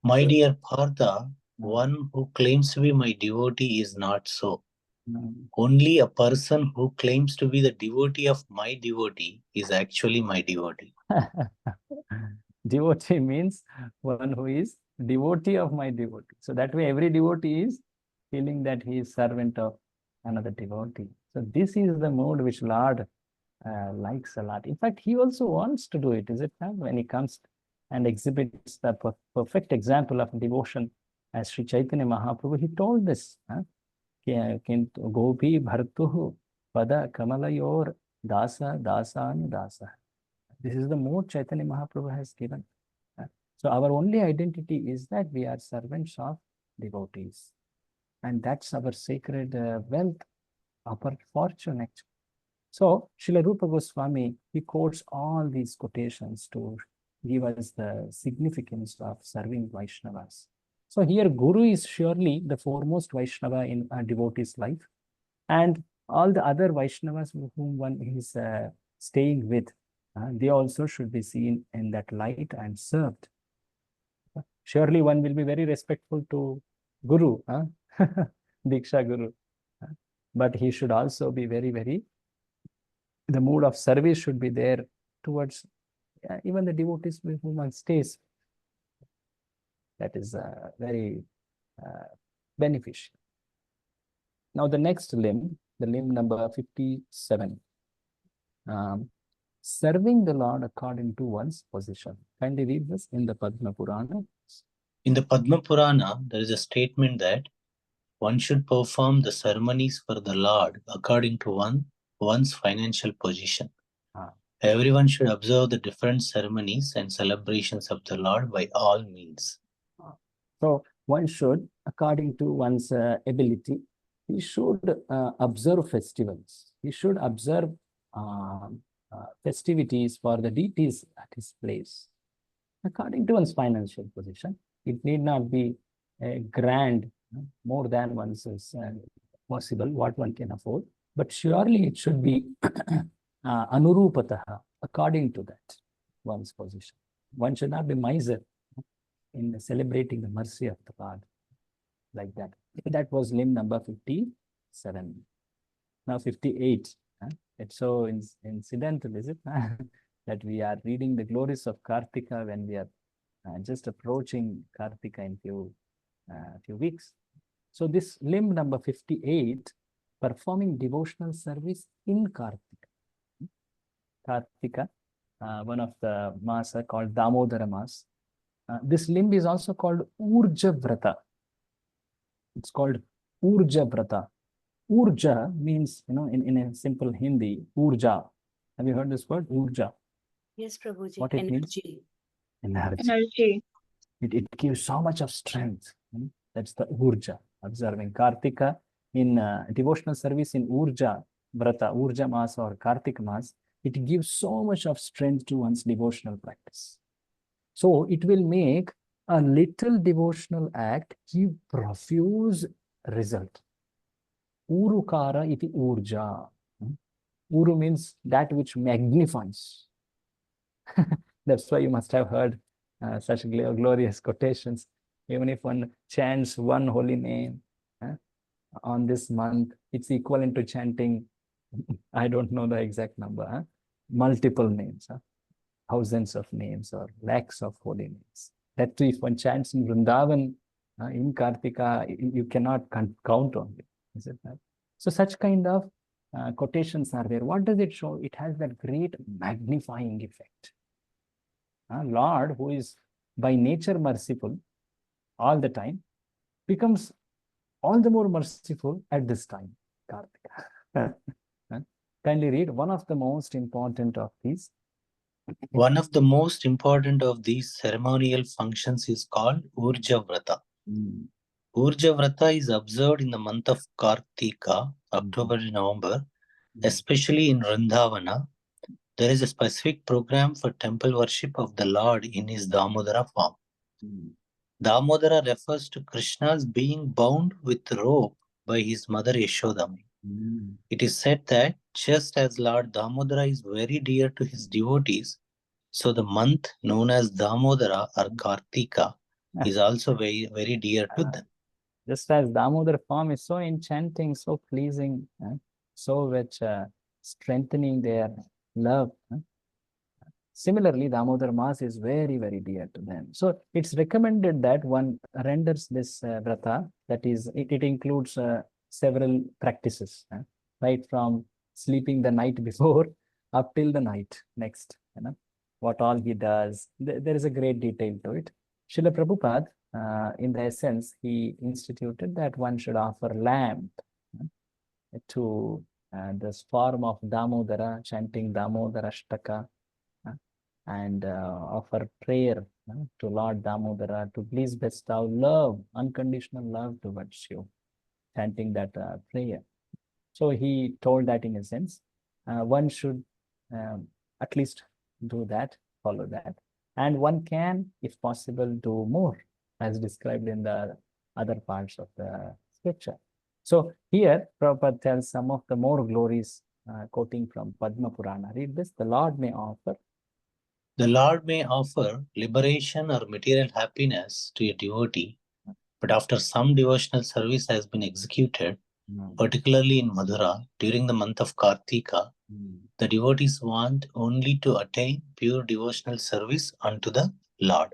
My dear Partha, one who claims to be my devotee is not so. Only a person who claims to be the devotee of my devotee is actually my devotee. Devotee means one who is devotee of my devotee. So that way every devotee is feeling that he is servant of another devotee. So this is the mode which Lord likes a lot. In fact, he also wants to do it, is it not? When he comes and exhibits the perfect example of devotion as Sri Chaitanya Mahaprabhu, he told this. Gopi bhartuhu pada kamalayor dasa dasan dasa. This is the mode Chaitanya Mahaprabhu has given. So our only identity is that we are servants of devotees. And that's our sacred wealth, our fortune actually. So Srila Rupa Goswami, he quotes all these quotations to give us the significance of serving Vaishnavas. So here Guru is surely the foremost Vaishnava in a devotee's life. And all the other Vaishnavas whom one is staying with, they also should be seen in that light and served. Surely one will be very respectful to Guru, Diksha Guru. But he should also be very, very, the mood of service should be there towards even the devotees with whom one stays. That is very beneficial. Now the next limb, the limb number 57. Serving the Lord according to one's position. Kindly read this in the Padma Purana. In the Padma Purana, there is a statement that one should perform the ceremonies for the Lord according to one's financial position. Everyone should observe the different ceremonies and celebrations of the Lord by all means. So one should, according to one's ability, he should observe festivals. He should observe festivities for the deities at his place. According to one's financial position, it need not be grand, more than one's possible, what one can afford, but surely it should be anurupataha, according to that, one's position. One should not be miser. in celebrating the mercy of the Lord, like that. That was limb number 57. Now 58. It's so incidental, is it? That we are reading the glories of Kartika when we are just approaching Kartika in few weeks. So this limb number 58, performing devotional service in Kartika. Kartika, one of the Masa called Damodara Mas. This limb is also called Urja Vrata. It's called Urja Vrata. Urja means, in a simple Hindi, Urja. Have you heard this word? Urja. Yes, Prabhuji. What it means? Energy. Energy. It gives so much of strength. That's the Urja. Observing Kartika in devotional service in Urja Vrata, Urja Mas or Kartik Mas, it gives so much of strength to one's devotional practice. So it will make a little devotional act give profuse result. Urukara iti urja. Uru means that which magnifies. That's why you must have heard such glorious quotations. Even if one chants one holy name on this month, it's equivalent to chanting, I don't know the exact number, multiple names, thousands of names or lakhs of holy names. That too, if one chants in Vrindavan, in Kartika, you cannot count on it. Is it right? So such kind of quotations are there. What does it show? It has that great magnifying effect. Lord, who is by nature merciful all the time, becomes all the more merciful at this time, Kartika. Kindly read one of the most important of these. One of the most important of these ceremonial functions is called Urja Vrata. Urja Vrata is observed in the month of Kartika, October and November, especially in Vrindavana. There is a specific program for temple worship of the Lord in his Damodara form. Damodara refers to Krishna's being bound with rope by his mother Yashodami. It is said that just as Lord Damodara is very dear to his devotees, so the month known as Damodara or Kartika is also very, very dear to them. Just as Damodar form is so enchanting, so pleasing, so much strengthening their love. Similarly, Damodar Mas is very, very dear to them. So it's recommended that one renders this vrata, that is, it includes several practices, right from sleeping the night before up till the night next, what all he does. There is a great detail to it. Srila Prabhupada, in the essence, he instituted that one should offer lamp to this form of Damodara, chanting Damodara Ashtaka, and offer prayer to Lord Damodara to please bestow love, unconditional love towards you, chanting that prayer. So he told that in a sense, one should at least do that, follow that. And one can, if possible, do more, as described in the other parts of the scripture. So here, Prabhupada tells some of the more glories, quoting from Padma Purana. Read this. The Lord may offer liberation or material happiness to a devotee, but after some devotional service has been executed, particularly in Madhura, during the month of Kartika, the devotees want only to attain pure devotional service unto the Lord.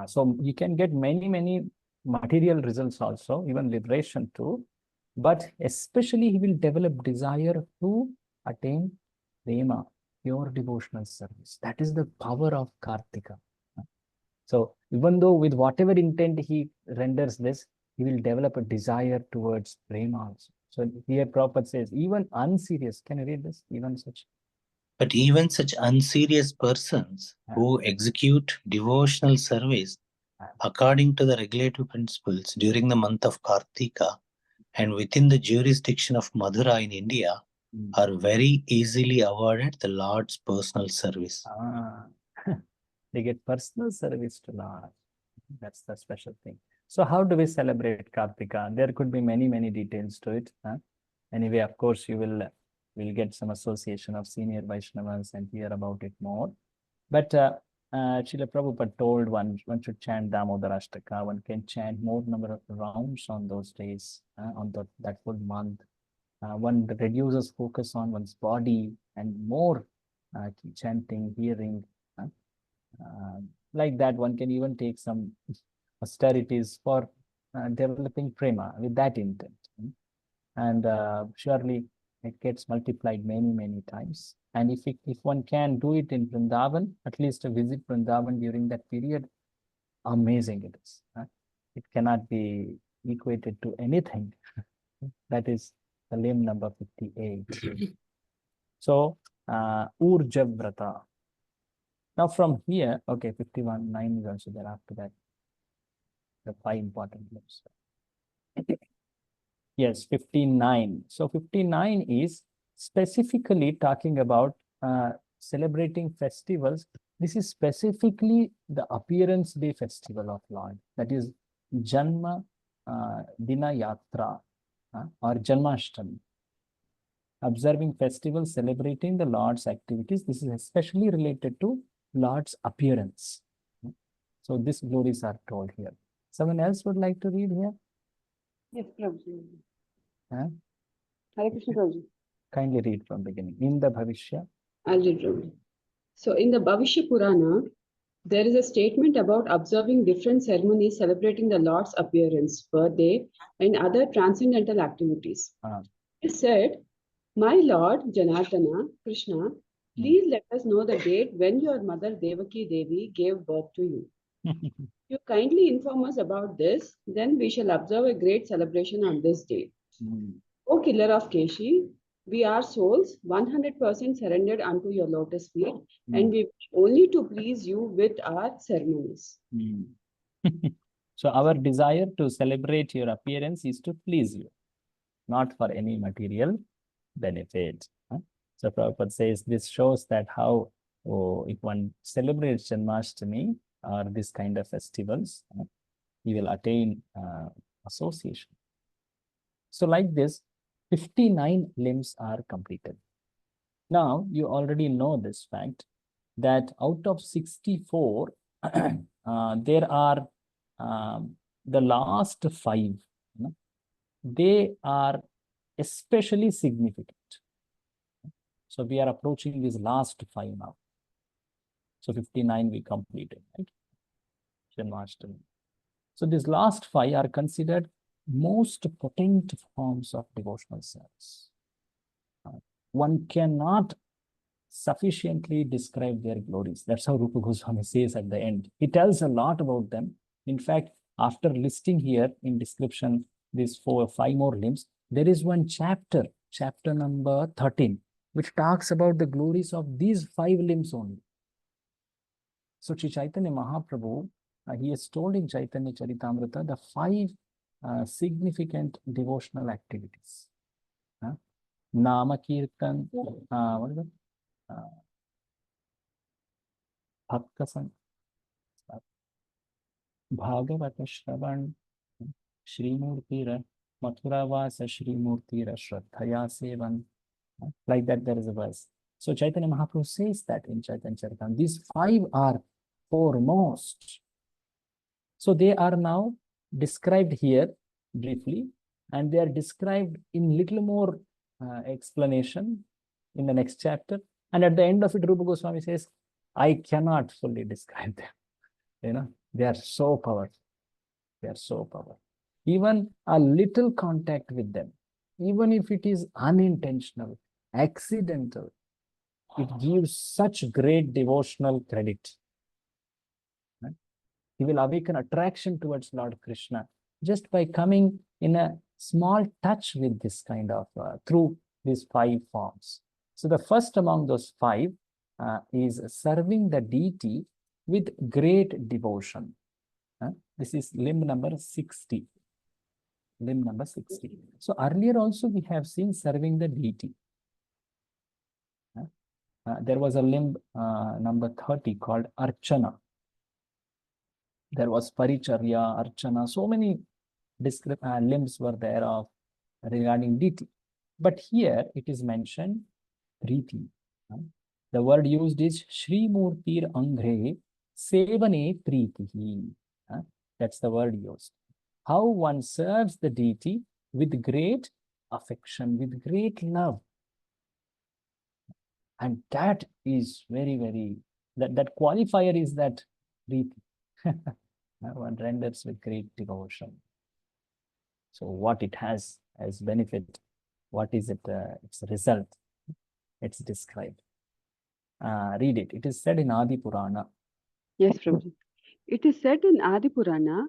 So you can get many material results also, even liberation too, but especially he will develop desire to attain prema, pure devotional service. That is the power of Kartika. So even though with whatever intent he renders this, he will develop a desire towards prema also. So here Prabhupada says, even unserious, can you read this? Even such. But even such unserious persons who execute devotional service according to the regulative principles during the month of Kartika and within the jurisdiction of Madhura in India are very easily awarded the Lord's personal service. They get personal service to Lord. That's the special thing. So how do we celebrate Kartika? There could be many details to it. Anyway, of course, you will get some association of senior Vaishnavas and hear about it more. But Srila Prabhupada told one should chant Damodarashtaka. One can chant more number of rounds on those days, on that full month. One reduces focus on one's body and more chanting, hearing. Like that, one can even take some austerities for developing prema with that intent. And surely it gets multiplied many, many times. And if one can do it in Vrindavan, at least a visit Vrindavan during that period, amazing it is. It cannot be equated to anything. That is the limb number 58. So, Urja Vrata. Now from here, okay, 51, 9 is also there after that. The 5 important limbs. Yes, 59. So 59 is specifically talking about celebrating festivals. This is specifically the appearance day festival of Lord. That is Janma Dina Yatra or Janmashtami. Observing festivals, celebrating the Lord's activities. This is especially related to Lord's appearance. So these glories are told here. Someone else would like to read here? Yes, Prabhuji. Huh? Hare Krishna, Prabhuji. Kindly read from beginning. In the Bhavishya. I'll read, Prabhuji. So in the Bhavishya Purana, there is a statement about observing different ceremonies celebrating the Lord's appearance, birthday, and other transcendental activities. It said, "My Lord Janardana, Krishna, please let us know the date when your mother Devaki Devi gave birth to you. You kindly inform us about this, then we shall observe a great celebration on this day. O killer of Keshi, we are souls 100% surrendered unto your lotus feet, and we wish only to please you with our ceremonies." So our desire to celebrate your appearance is to please you, not for any material benefit. So Prabhupada says this shows that how if one celebrates Janmashtami or this kind of festivals, he will attain association. So like this, 59 limbs are completed. Now, you already know this fact that out of 64, there are the last 5, they are especially significant. So we are approaching these last 5 now. So 59 we completed, right? Janmashtami. So these last 5 are considered most potent forms of devotional service. One cannot sufficiently describe their glories. That's how Rupa Goswami says at the end. He tells a lot about them. In fact, after listing here in description these 4 or 5 more limbs, there is one chapter, chapter number 13, which talks about the glories of these 5 limbs only. So Sri Chaitanya Mahaprabhu, he has told in Chaitanya Charitamrita the 5 significant devotional activities. Nama Kirtan, what is it? Bhakta Bhagavata Shravan, Shrimurtira, Mathuravasa Shrimurtira, Shraddhaya Sevan. Like that, there is a verse. So Chaitanya Mahaprabhu says that in Chaitanya Charitamrita. These 5 are foremost. So they are now described here briefly, and they are described in little more explanation in the next chapter. And at the end of it, Rupa Goswami says, I cannot fully describe them. They are so powerful. They are so powerful. Even a little contact with them, even if it is unintentional, accidental, it gives such great devotional credit. Right? He will awaken attraction towards Lord Krishna just by coming in a small touch with this kind of, through these 5 forms. So the first among those 5 is serving the deity with great devotion. This is limb number 60. Limb number 60. So earlier also we have seen serving the deity. There was a limb number 30 called Archana. There was Paricharya, Archana, so many limbs were there of regarding deity. But here it is mentioned Preeti. The word used is Shri Murtir Angre Sevane pritihi. That's the word used. How one serves the deity with great affection, with great love. And that is very, very, that qualifier is that priti. One renders with great devotion. So what it has as benefit, what is it, its result? It's described. Read it. It is said in Adi Purana. Yes, Prabhuji. It is said in Adi Purana,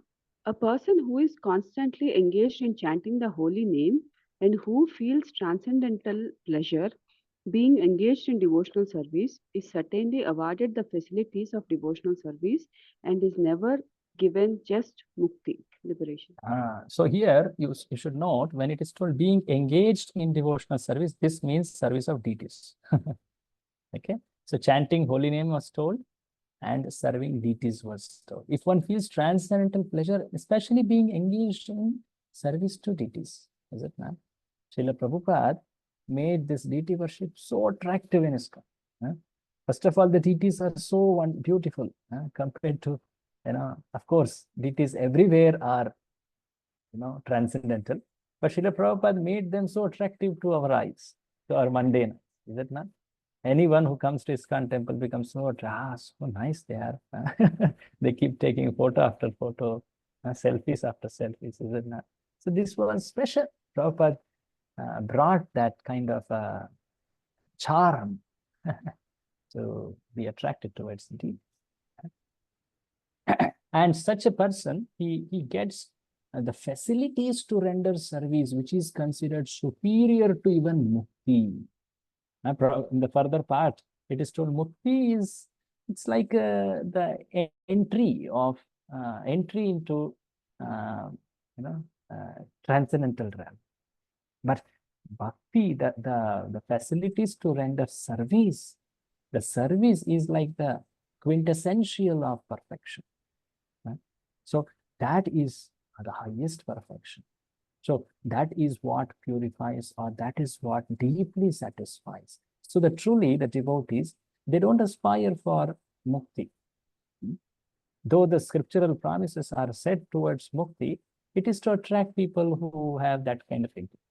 a person who is constantly engaged in chanting the holy name and who feels transcendental pleasure being engaged in devotional service is certainly awarded the facilities of devotional service and is never given just mukti, liberation. So here you should note, when it is told being engaged in devotional service, this means service of deities. Okay, so chanting holy name was told, and serving deities was told. If one feels transcendental pleasure, especially being engaged in service to deities, is it not? Srila Prabhupada made this deity worship so attractive in ISKCON. First of all, the deities are so beautiful compared to, of course, deities everywhere are, transcendental. But Srila Prabhupada made them so attractive to our eyes, to our mundane. Is it not? Anyone who comes to ISKCON temple becomes so nice they are. They keep taking photo after photo, selfies after selfies, is it not? So this was special. Prabhupada brought that kind of charm to be attracted towards the deity. And such a person, he gets the facilities to render service, which is considered superior to even mukti. In the further part, it is told mukti is, it's like the entry into transcendental realm. But bhakti, the facilities to render service, the service is like the quintessential of perfection. So that is the highest perfection. So that is what purifies, or that is what deeply satisfies. So that truly the devotees, they don't aspire for mukti. Though the scriptural promises are set towards mukti, it is to attract people who have that kind of inclination.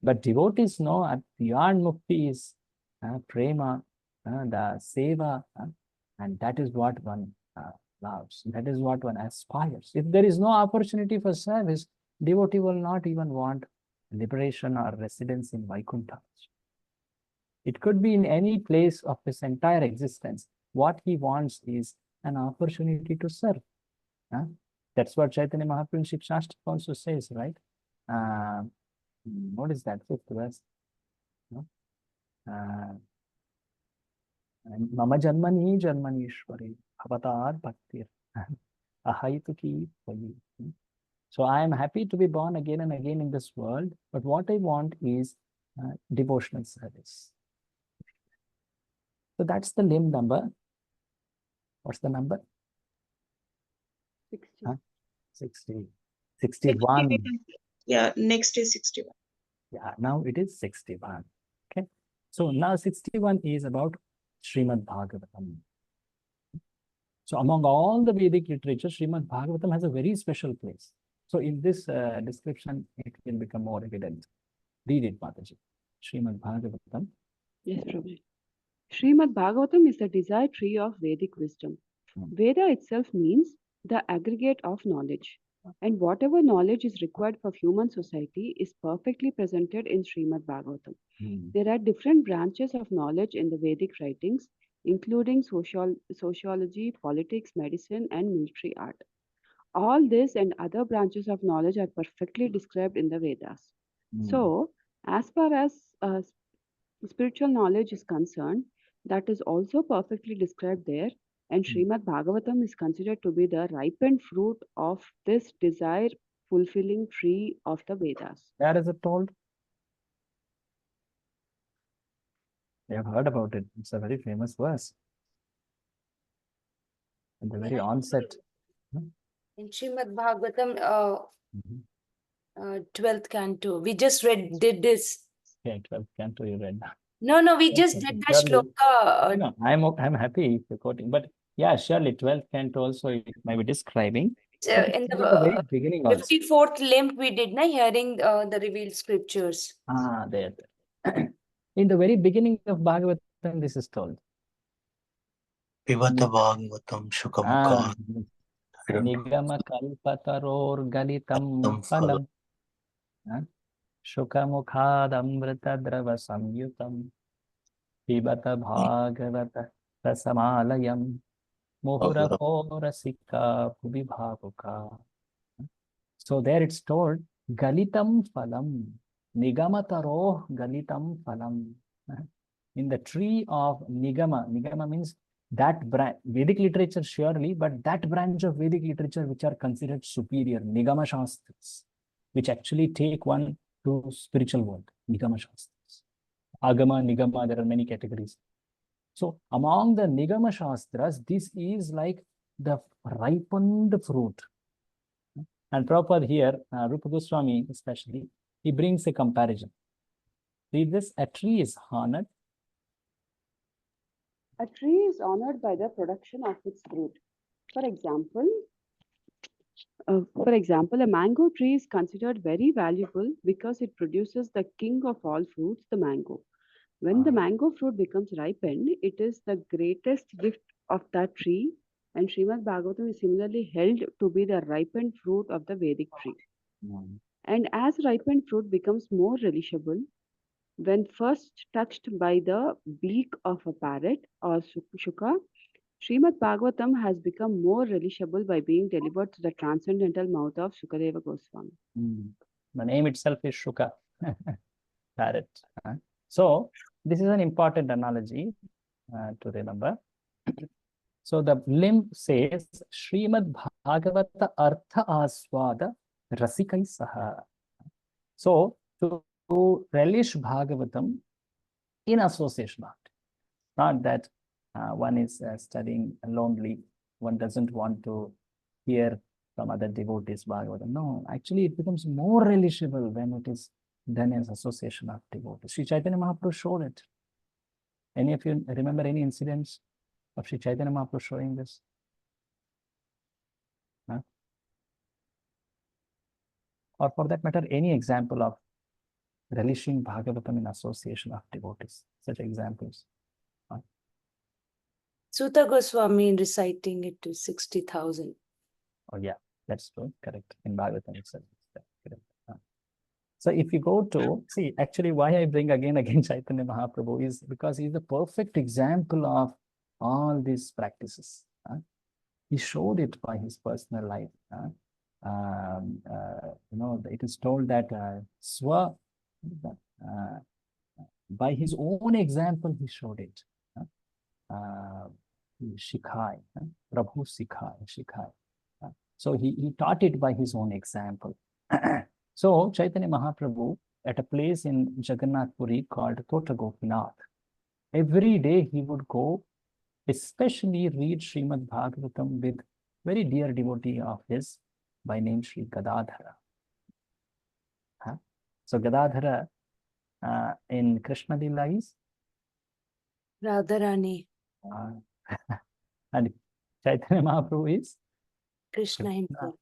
But devotees know beyond mukti is prema, the seva, and that is what one loves. That is what one aspires. If there is no opportunity for service, devotee will not even want liberation or residence in Vaikuntha. It could be in any place of his entire existence. What he wants is an opportunity to serve. That's what Chaitanya Mahaprabhu in Shikshashtaka also says, right? What is that? Fifth verse. Mama janmani janmanishwari avatar bhaktir ahaituki vayi. So I am happy to be born again and again in this world, but what I want is devotional service. So that's the limb number. What's the number? 60. 60. 61. Yeah, next is 61. Yeah, now it is 61. Okay. So now 61 is about Srimad Bhagavatam. So among all the Vedic literature, Srimad Bhagavatam has a very special place. So in this description, it will become more evident. Read it, Mataji. Srimad Bhagavatam. Yes, Prabhuji. Srimad Bhagavatam is the desire tree of Vedic wisdom. Veda itself means the aggregate of knowledge. And whatever knowledge is required for human society is perfectly presented in Srimad Bhagavatam. There are different branches of knowledge in the Vedic writings, including sociology, politics, medicine, and military art. All this and other branches of knowledge are perfectly described in the Vedas. So, as far as spiritual knowledge is concerned, that is also perfectly described there. And Srimad Bhagavatam is considered to be the ripened fruit of this desire fulfilling tree of the Vedas. Where is it told? You have heard about it. It's a very famous verse. At the very onset. In Srimad Bhagavatam, 12th canto, we just did this. Yeah, 12th canto you read. No, we just did that Surely. shloka. No, I'm happy if you're quoting, but Yeah, surely 12th canto also it may be describing. So But in it's at the very beginning also. 54th limb, we did not hearing the revealed scriptures. There. In the very beginning of Bhagavatam, this is told. Pivata Bhagavatam Shukamukha. Nigama kalpataror galitam phalam. Shukamukhadamrita drava samyutam. Pibata Bhagavata rasamalayam. Muhurapora Vibhavuka. So there it's told Galitam Phalam. Nigamataro Galitam Phalam. In the tree of Nigama, Nigama means that branch, Vedic literature surely, but that branch of Vedic literature which are considered superior, Nigama Shastras, which actually take one to spiritual world, Nigama Shastras. Agama, Nigama, there are many categories. So among the Nigama Shastras, this is like the ripened fruit. And Prabhupada here, Rupa Goswami especially, he brings a comparison. Read this, a tree is honored. A tree is honored by the production of its fruit. For example, a mango tree is considered very valuable because it produces the king of all fruits, the mango. When the mango fruit becomes ripened, it is the greatest gift of that tree, and Srimad Bhagavatam is similarly held to be the ripened fruit of the Vedic tree. And as ripened fruit becomes more relishable, when first touched by the beak of a parrot or shuka, Srimad Bhagavatam has become more relishable by being delivered to the transcendental mouth of Sukadeva Goswami. The name itself is Shuka, parrot. So this is an important analogy to remember. So the limb says Srimad Bhagavata Artha Aswada Rasikai Saha. So to relish Bhagavatam in association, not that one is studying lonely, one doesn't want to hear from other devotees Bhagavatam. No, actually it becomes more relishable when it is done as association of devotees. Sri Chaitanya Mahaprabhu showed it. Any of you remember any incidents of Sri Chaitanya Mahaprabhu showing this? Or for that matter, any example of relishing Bhagavatam in association of devotees, such examples? Sutta Goswami reciting it to 60,000. Oh yeah, that's true, correct. In Bhagavatam itself. Correct. So if you go to, see, actually why I bring again Chaitanya Mahaprabhu is because he's the perfect example of all these practices. He showed it by his personal life. It is told that by his own example, he showed it. Shikhai, Prabhu Shikhai. So he taught it by his own example. So Chaitanya Mahaprabhu, at a place in Jagannath Puri called Tota Gopinath, every day he would go, especially read Srimad Bhagavatam with very dear devotee of his by name Sri Gadadhara. So Gadadhara in Krishna Lila is Radharani. And Chaitanya Mahaprabhu is Krishna himself.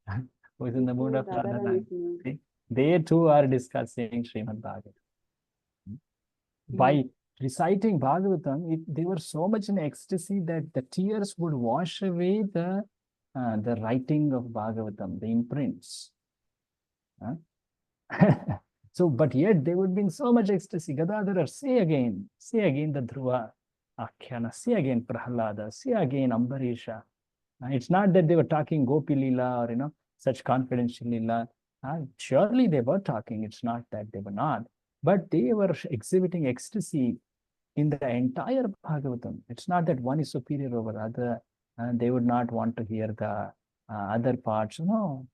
Who is in the mood of Radharani. Radharani. They too are discussing Srimad Bhagavatam. By reciting Bhagavatam, they were so much in ecstasy that the tears would wash away the writing of Bhagavatam, the imprints. So, but yet they would be in so much ecstasy. Gadadhara, say again the Dhruva Akhyana, say again Prahlada, say again Ambarisha. It's not that they were talking Gopi Lila or such confidential Lila. Surely they were talking. It's not that they were not, but they were exhibiting ecstasy in the entire Bhagavatam. It's not that one is superior over other, and they would not want to hear the other parts. No.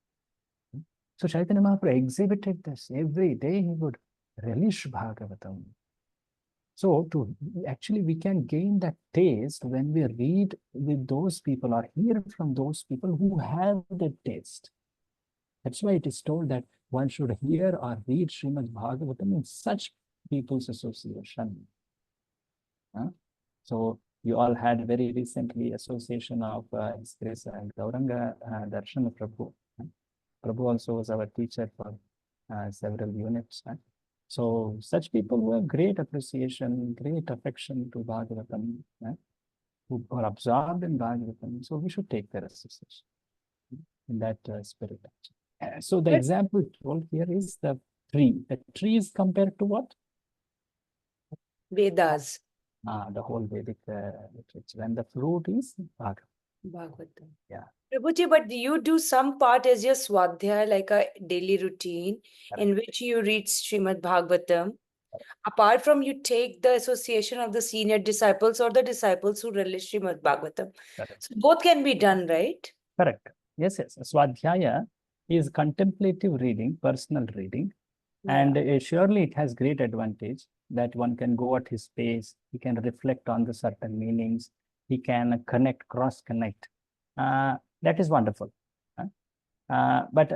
So Chaitanya Mahaprabhu exhibited this every day. He would relish Bhagavatam. So actually we can gain that taste when we read with those people or hear from those people who have the taste. That's why it is told that one should hear or read Srimad Bhagavatam in such people's association. So You all had very recently association of His Grace Gauranga Darshana Prabhu. Prabhu also was our teacher for several units. So such people who have great appreciation, great affection to Bhagavatam, who are absorbed in Bhagavatam. So we should take their association in that spirit. So the example told here is the tree. The tree is compared to what? Vedas. The whole Vedic literature. And the fruit is Bhagavatam. Yeah. Prabhuji, but you do some part as your swadhyaya, like a daily routine in which you read Srimad Bhagavatam. Apart from you take the association of the senior disciples or the disciples who relish Srimad Bhagavatam. Correct. So both can be done, right? Correct. Yes, yes. Swadhyaya is contemplative reading, personal reading. And surely it has great advantage that one can go at his pace. He can reflect on the certain meanings. He can connect, cross-connect. That is wonderful. But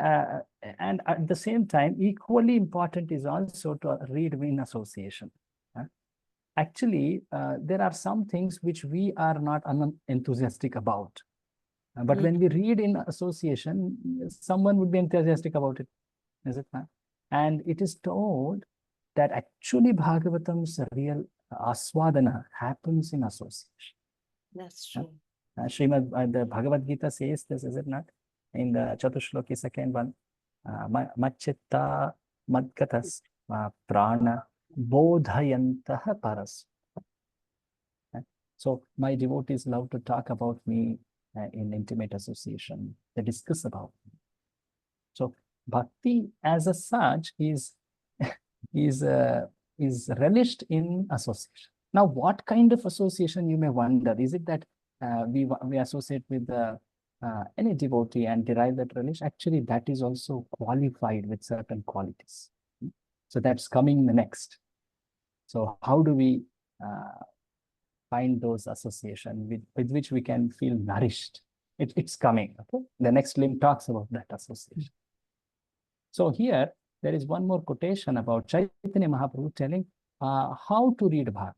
and at the same time, equally important is also to read in association. Actually, there are some things which we are not enthusiastic about. But when we read in association, someone would be enthusiastic about it. Is it not? And it is told that actually Bhagavatam's real aswadana happens in association. That's true. The Bhagavad Gita says this, is it not? In the Chatushloki, second one, Machitta Madgatas Prana Bodhayantaha Paras. So my devotees love to talk about me in intimate association. They discuss about me. So bhakti as a such is relished in association. Now, what kind of association, you may wonder? Is it that we associate with any devotee and derive that relish? Actually, that is also qualified with certain qualities. So that's coming next. So how do we find those associations with which we can feel nourished? It's coming. Okay, the next limb talks about that association. So here, there is one more quotation about Chaitanya Mahaprabhu telling how to read Bhagavatam.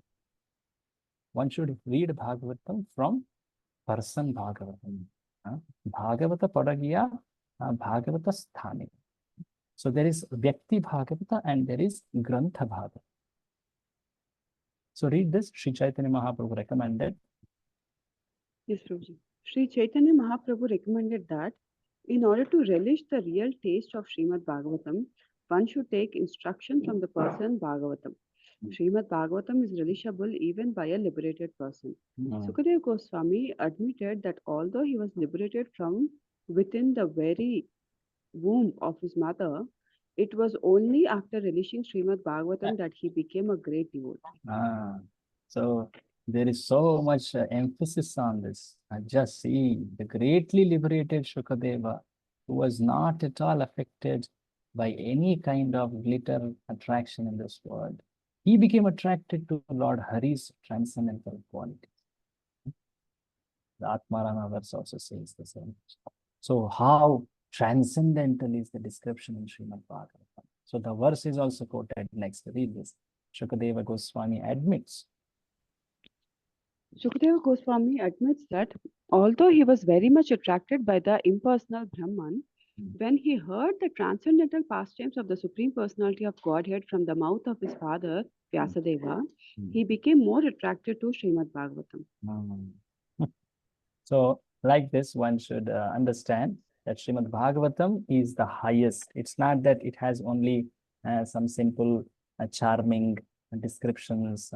One should read Bhagavatam from person Bhagavatam. Bhagavata Padagiya Bhagavata Sthani. So there is Vyakti Bhagavata and there is Grantha Bhagavata. So read this, Sri Chaitanya Mahaprabhu recommended. Yes, Prabhuji. Sri Chaitanya Mahaprabhu recommended that in order to relish the real taste of Srimad Bhagavatam, one should take instruction from the person Bhagavatam. Srimad Bhagavatam is relishable even by a liberated person. Sukadeva Goswami admitted that although he was liberated from within the very womb of his mother, it was only after relishing Srimad Bhagavatam that he became a great devotee. So there is so much emphasis on this. Just see the greatly liberated Shukadeva, who was not at all affected by any kind of glitter attraction in this world. He became attracted to Lord Hari's transcendental qualities. The Atmarana verse also says the same. So how transcendental is the description in Srimad Bhagavatam? So the verse is also quoted next. Read this. Shukadeva Goswami admits. Shukadeva Goswami admits that although he was very much attracted by the impersonal Brahman, when he heard the transcendental pastimes of the Supreme Personality of Godhead from the mouth of his father, Vyasadeva, he became more attracted to Srimad Bhagavatam. So, like this, one should understand that Srimad Bhagavatam is the highest. It's not that it has only some simple, charming descriptions,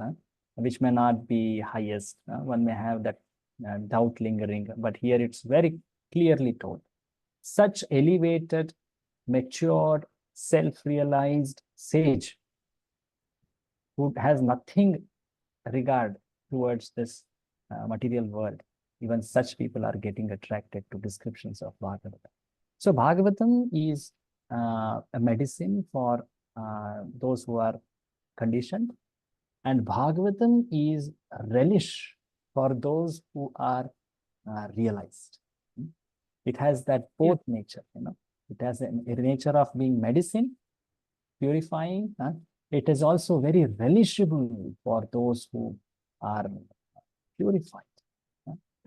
which may not be highest. One may have that doubt lingering, but here it's very clearly told. Such elevated, matured, self-realized sage who has nothing regard towards this material world, even such people are getting attracted to descriptions of Bhagavatam. So Bhagavatam is a medicine for those who are conditioned, and Bhagavatam is a relish for those who are realized. It has that both nature, It has a nature of being medicine, purifying. It is also very relishable for those who are purified.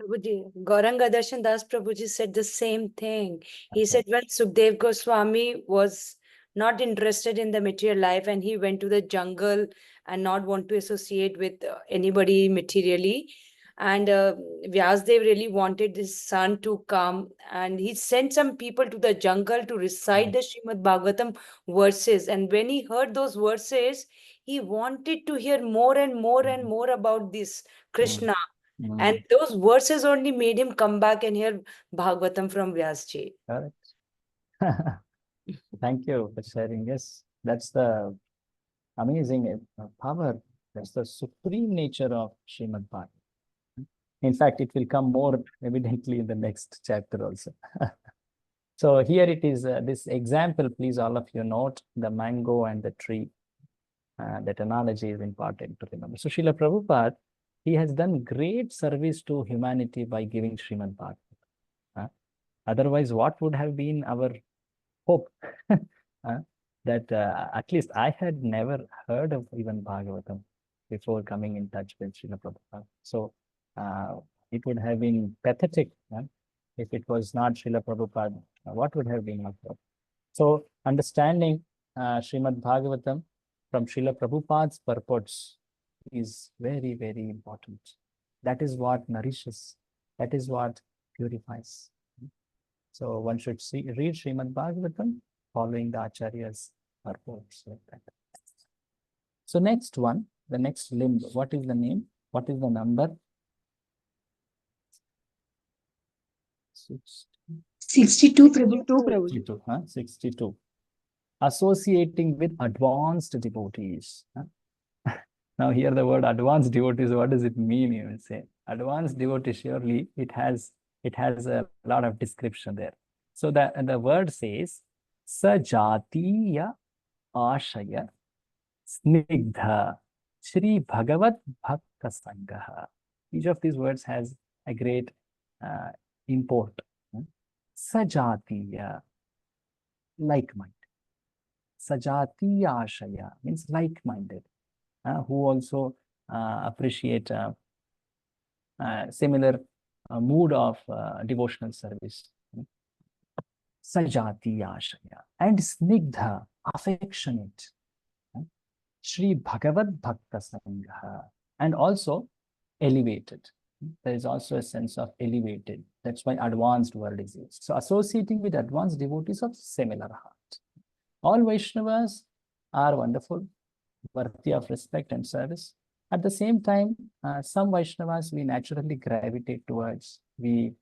Prabhuji, Gauranga Darshan Das Prabhuji said the same thing. He Okay. said when Sukhdev Goswami was not interested in the material life and he went to the jungle and not want to associate with anybody materially. And Vyasdev really wanted his son to come and he sent some people to the jungle to recite the Srimad Bhagavatam verses. And when he heard those verses, he wanted to hear more and more and more about this Krishna. And those verses only made him come back and hear Bhagavatam from Vyasji. Correct. Thank you for sharing. Yes, that's the amazing power. That's the supreme nature of Srimad Bhagavatam. In fact, it will come more evidently in the next chapter also. So here it is, this example, please all of you note the mango and the tree. That analogy is important to remember. So Srila Prabhupada, he has done great service to humanity by giving Srimad Bhagavatam. Otherwise, what would have been our hope? That at least I had never heard of even Bhagavatam before coming in touch with Srila Prabhupada. So it would have been pathetic if it was not Srila Prabhupada. What would have been our hope? So understanding Srimad Bhagavatam from Srila Prabhupada's purports is very, very important. That is what nourishes. That is what purifies. So one should read Srimad Bhagavatam following the Acharya's purports like that. So next one, the next limb, what is the name? What is the number? 62, Prabhu. 62, 62. Associating with advanced devotees. Now here the word advanced devotees, what does it mean? You will say advanced devotee, surely it has a lot of description there. So the word says sajatiya ashaya snigdha Shri Bhagavat Bhakta Sangha. Each of these words has a great import. Sajatiya, like-minded. Sajatiya ashaya means like-minded, who also appreciate similar mood of devotional service. Sajatiya ashaya and snigdha, affectionate. Shri Bhagavat Bhakta Sangha, and also elevated. There is also a sense of elevated. That's why advanced word is used. So associating with advanced devotees of similar heart. All Vaishnavas are wonderful, worthy of respect and service. At the same time, some Vaishnavas we naturally gravitate towards. We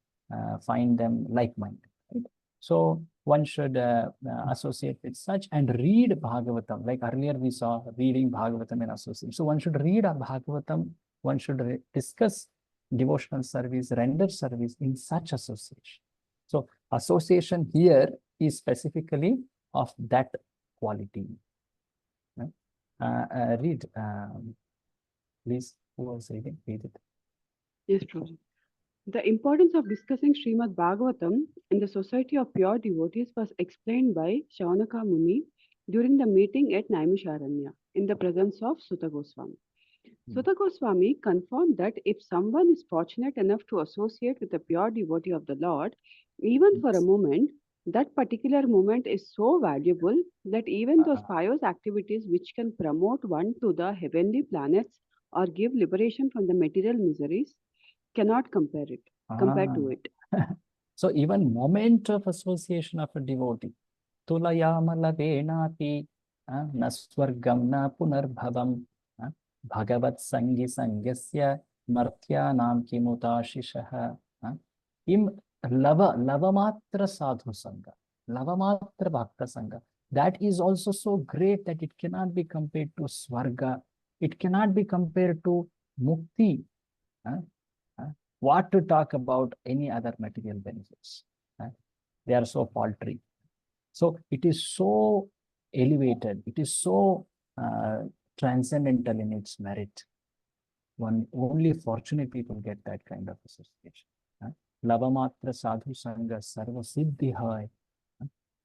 find them like-minded. Right? So one should associate with such and read Bhagavatam. Like earlier we saw reading Bhagavatam in association. So one should read a Bhagavatam. One should discuss devotional service, render service in such association. So association here is specifically of that quality. Read, please. Who was reading? Read it. Yes, Prabhu. The importance of discussing Srimad Bhagavatam in the society of pure devotees was explained by Shaunaka Muni during the meeting at Naimisharanya in the presence of Sutta Goswami. Sutta Goswami confirmed that if someone is fortunate enough to associate with a pure devotee of the Lord, even for a moment, that particular moment is so valuable that even those pious activities which can promote one to the heavenly planets or give liberation from the material miseries cannot compare to it. So even moment of association of a devotee, tulayamala venapi naswargam na punarbhavam bhagavat sangi sangyasya martyanam kimutashishaha im lavamatra sadhu sangha, lavamatra bhakta sangha. That is also so great that it cannot be compared to swarga. It cannot be compared to mukti. What to talk about any other material benefits? They are so paltry. So it is so elevated. It is so transcendental in its merit. Only fortunate people get that kind of association. Lavamatra sadhu sangha sarva siddhi hai.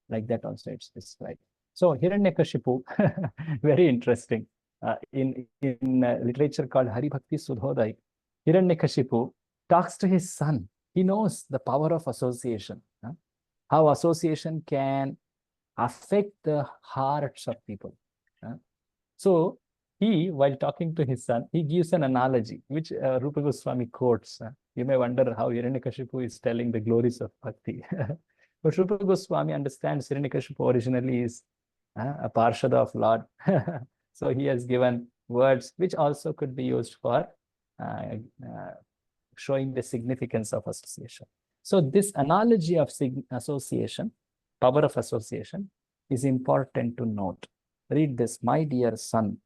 Like that also it's described. So Hiranyakashipu, very interesting. In literature called Hari Bhakti Sudhodai, Hiranyakashipu talks to his son. He knows the power of association, how association can affect the hearts of people. So he, while talking to his son, he gives an analogy, which Rupa Goswami quotes. You may wonder how Hiranyakashipu is telling the glories of bhakti. But Rupa Goswami understands Hiranyakashipu originally is a Parshada of Lord. So he has given words which also could be used for showing the significance of association. So this analogy of association, power of association, is important to note. Read this, my dear son.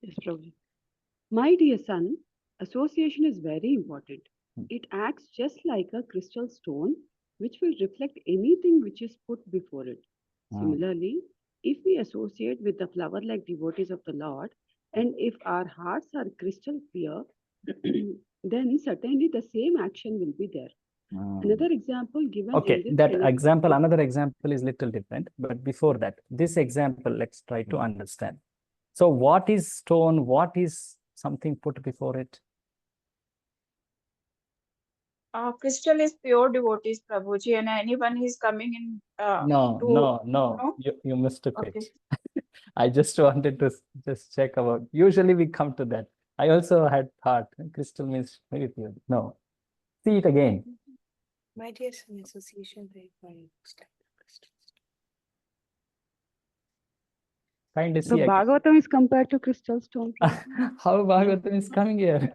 Yes, Prabhuji. My dear son, association is very important. It acts just like a crystal stone, which will reflect anything which is put before it. Similarly, if we associate with the flower-like devotees of the Lord, and if our hearts are crystal clear, then certainly the same action will be there. Another example given Okay, in this that connection- example, another example is little different. But before that, this example, let's try to understand. So what is stone? What is something put before it? Crystal is pure devotees, Prabhuji, and anyone is coming in. No. You mistook it. I just wanted to just check about. Usually we come to that. I also had thought crystal means very pure. No, see it again. My dear son, association very fine. Kind of So see again. Bhagavatam is compared to crystal stone. How Bhagavatam is coming here?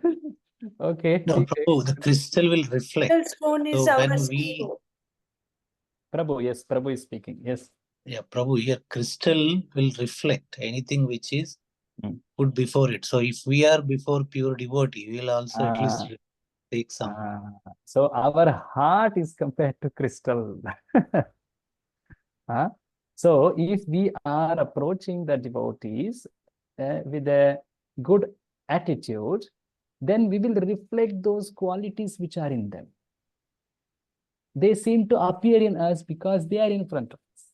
Okay. No, Prabhu, the crystal will reflect. Crystal stone is So our when soul. Prabhu, yes, Prabhu is speaking. Yes. Yeah, Prabhu, here crystal will reflect anything which is put before it. So if we are before pure devotee, we will also at least take some. So our heart is compared to crystal. So if we are approaching the devotees with a good attitude, then we will reflect those qualities which are in them. They seem to appear in us because they are in front of us.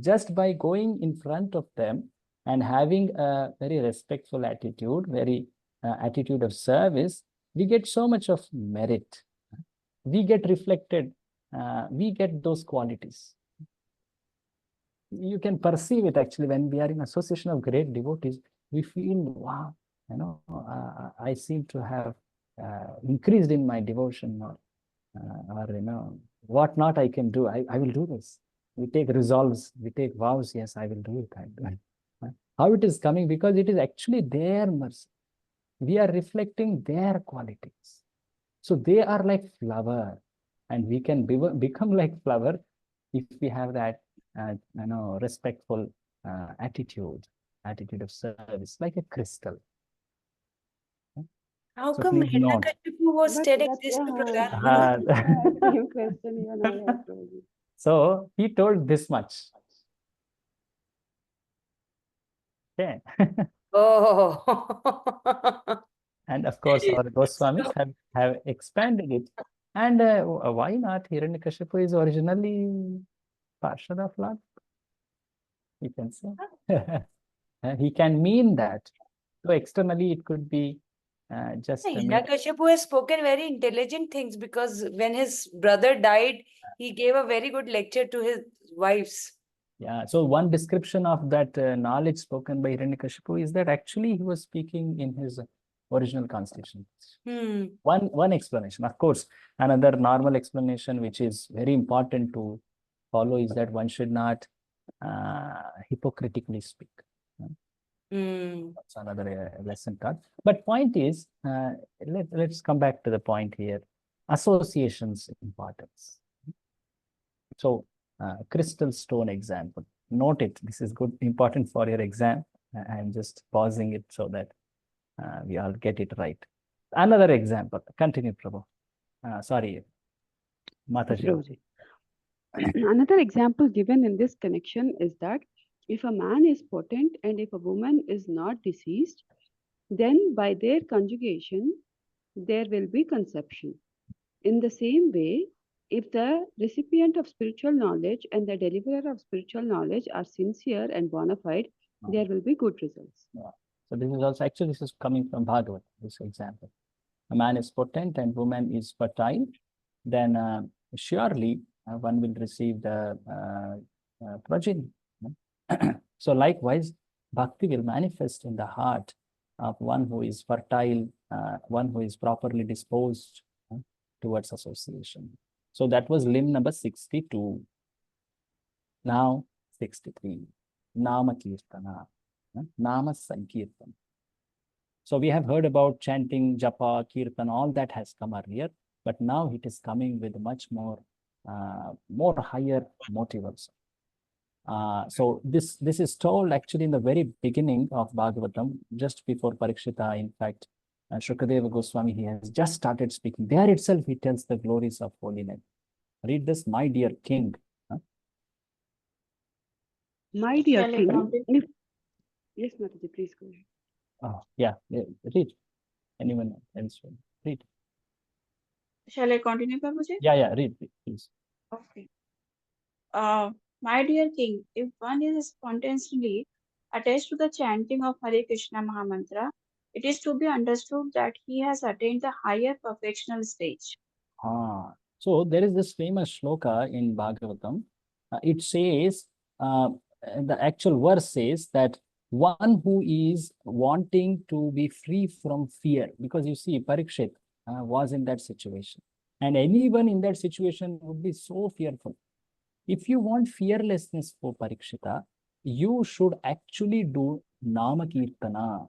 Just by going in front of them and having a very respectful attitude, very attitude of service, we get so much of merit. We get reflected, we get those qualities. You can perceive it actually when we are in association of great devotees. We feel, wow, I seem to have increased in my devotion, or what not I can do. I will do this. We take resolves, we take vows. Yes, I will do it. I do it. How it is coming? Because it is actually their mercy. We are reflecting their qualities. So they are like flower, and we can become like flower if we have that respectful attitude of service, like a crystal. How So come please note. Hiranyakashipu was telling this to Prahlad? Same question even I had, Prabhuji. So he told this much. Okay. Oh. And of course, our Goswamis have expanded it. And why not? Hiranyakashipu is originally Parshada of Lord. You can say. He can mean that. So externally, it could be just. Hiranyakashipu has spoken very intelligent things, because when his brother died, he gave a very good lecture to his wives. Yeah. So one description of that knowledge spoken by Hiranyakashipu is that actually he was speaking in his original constitution. One explanation. Of course, another normal explanation, which is very important to follow, is that one should not hypocritically speak. That's another lesson taught. But point is, let's come back to the point here. Association's importance. So, crystal stone example. Note it. This is good, important for your exam. I'm just pausing it so that we all get it right. Another example. Continue, Prabhu. Sorry, Mataji. Another example given in this connection is that if a man is potent and if a woman is not deceased, then by their conjugation, there will be conception. In the same way, if the recipient of spiritual knowledge and the deliverer of spiritual knowledge are sincere and bona fide, there will be good results. So this is also, actually, this is coming from Bhagavad, this example. A man is potent and woman is fertile, then surely one will receive the progeny. So likewise, bhakti will manifest in the heart of one who is fertile, one who is properly disposed towards association. So that was limb number 62. Now 63. Nama Kirtana. Nama Sankirtan. So we have heard about chanting, japa, kirtan, all that has come earlier, but now it is coming with much more, more higher motive also. So this is told actually in the very beginning of Bhagavatam, just before Parikshita. In fact, Shukadeva Goswami, he has just started speaking. There itself, he tells the glories of holy name. Read this, my dear king. My dear Shall I king, continue? yes, Mataji, please go ahead. Oh, yeah, read. Anyone else? Read. Shall I continue, Prabhuji? Yeah, read, please. Okay. My dear king, if one is spontaneously attached to the chanting of Hare Krishna Mahamantra, it is to be understood that he has attained the higher perfectional stage. So there is this famous shloka in Bhagavatam. It says, the actual verse says that one who is wanting to be free from fear, because you see, Parikshit was in that situation. And anyone in that situation would be so fearful. If you want fearlessness for Parikshita, you should actually do Nama Kirtana.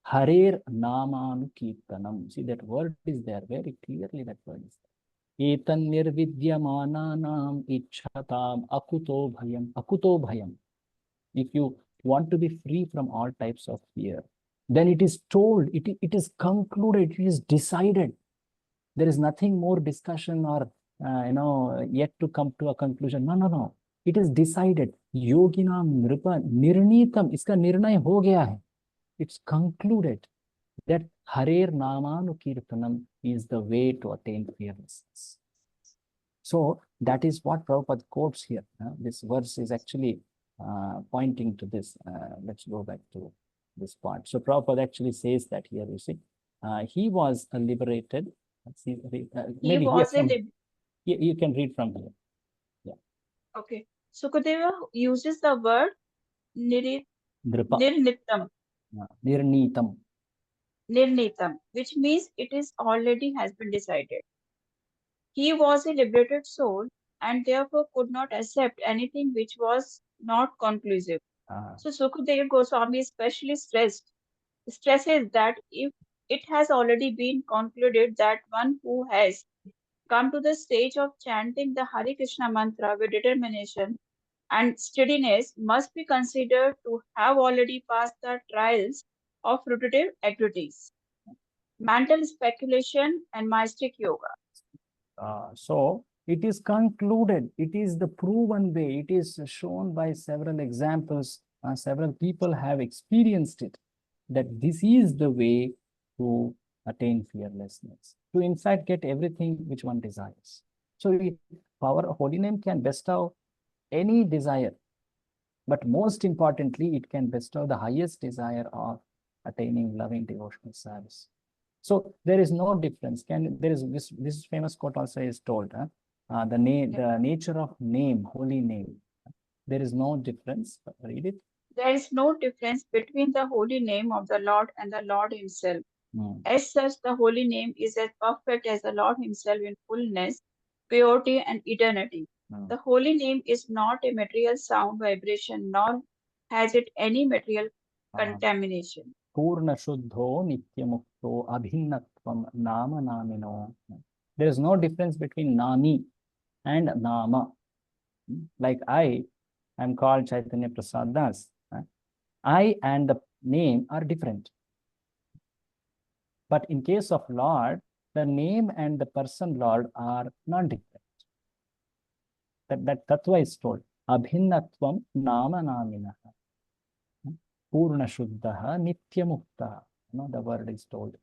Harer Namanu Kirtanam. See, that word is there very clearly. That word is there. Etan nirvidyamananam ichhatam akuto bhayam. Akuto bhayam. If you want to be free from all types of fear, then it is told, it is concluded, it is decided. There is nothing more discussion or yet to come to a conclusion. No. It is decided. Yoginam nripa nirnitam. Iska nirnay ho gaya hai. It's concluded that Harer Namanu Kirtanam is the way to attain fearlessness. So that is what Prabhupada quotes here. This verse is actually pointing to this. Let's go back to this part. So Prabhupada actually says that here, you see, he was liberated. Let's see, He maybe was here a from, you can read from here. Okay. Sukadeva uses the word Dripa. nirnitam, Nirnitam. nirnitam, which means it is already has been decided. He was a liberated soul and therefore could not accept anything which was not conclusive. So Sukadeva Goswami especially stresses that if it has already been concluded that one who has come to the stage of chanting the Hare Krishna mantra with determination and steadiness must be considered to have already passed the trials of fruitive activities, mental speculation, and mystic yoga. So it is concluded, it is the proven way, it is shown by several examples, several people have experienced it, that this is the way to attain fearlessness, to in fact get everything which one desires. So our holy name can bestow any desire, but most importantly, it can bestow the highest desire of attaining loving devotional service. So there is no difference. There is this famous quote also is told, the nature of name, holy name. There is no difference. Read it. There is no difference between the holy name of the Lord and the Lord himself. As such, the holy name is as perfect as the Lord himself in fullness, purity, and eternity. The holy name is not a material sound vibration, nor has it any material contamination. Purna Shuddho Nityamukto Abhinnatvam Nama Namino. There is no difference between Nami and Nama. Like I am called Chaitanya Prasad Das. I and the name are different. But in case of Lord, the name and the person Lord are not different. That tattva is told. Abhinnatvam Nama Namina. Purna Shuddha Nityamukta. The word is told.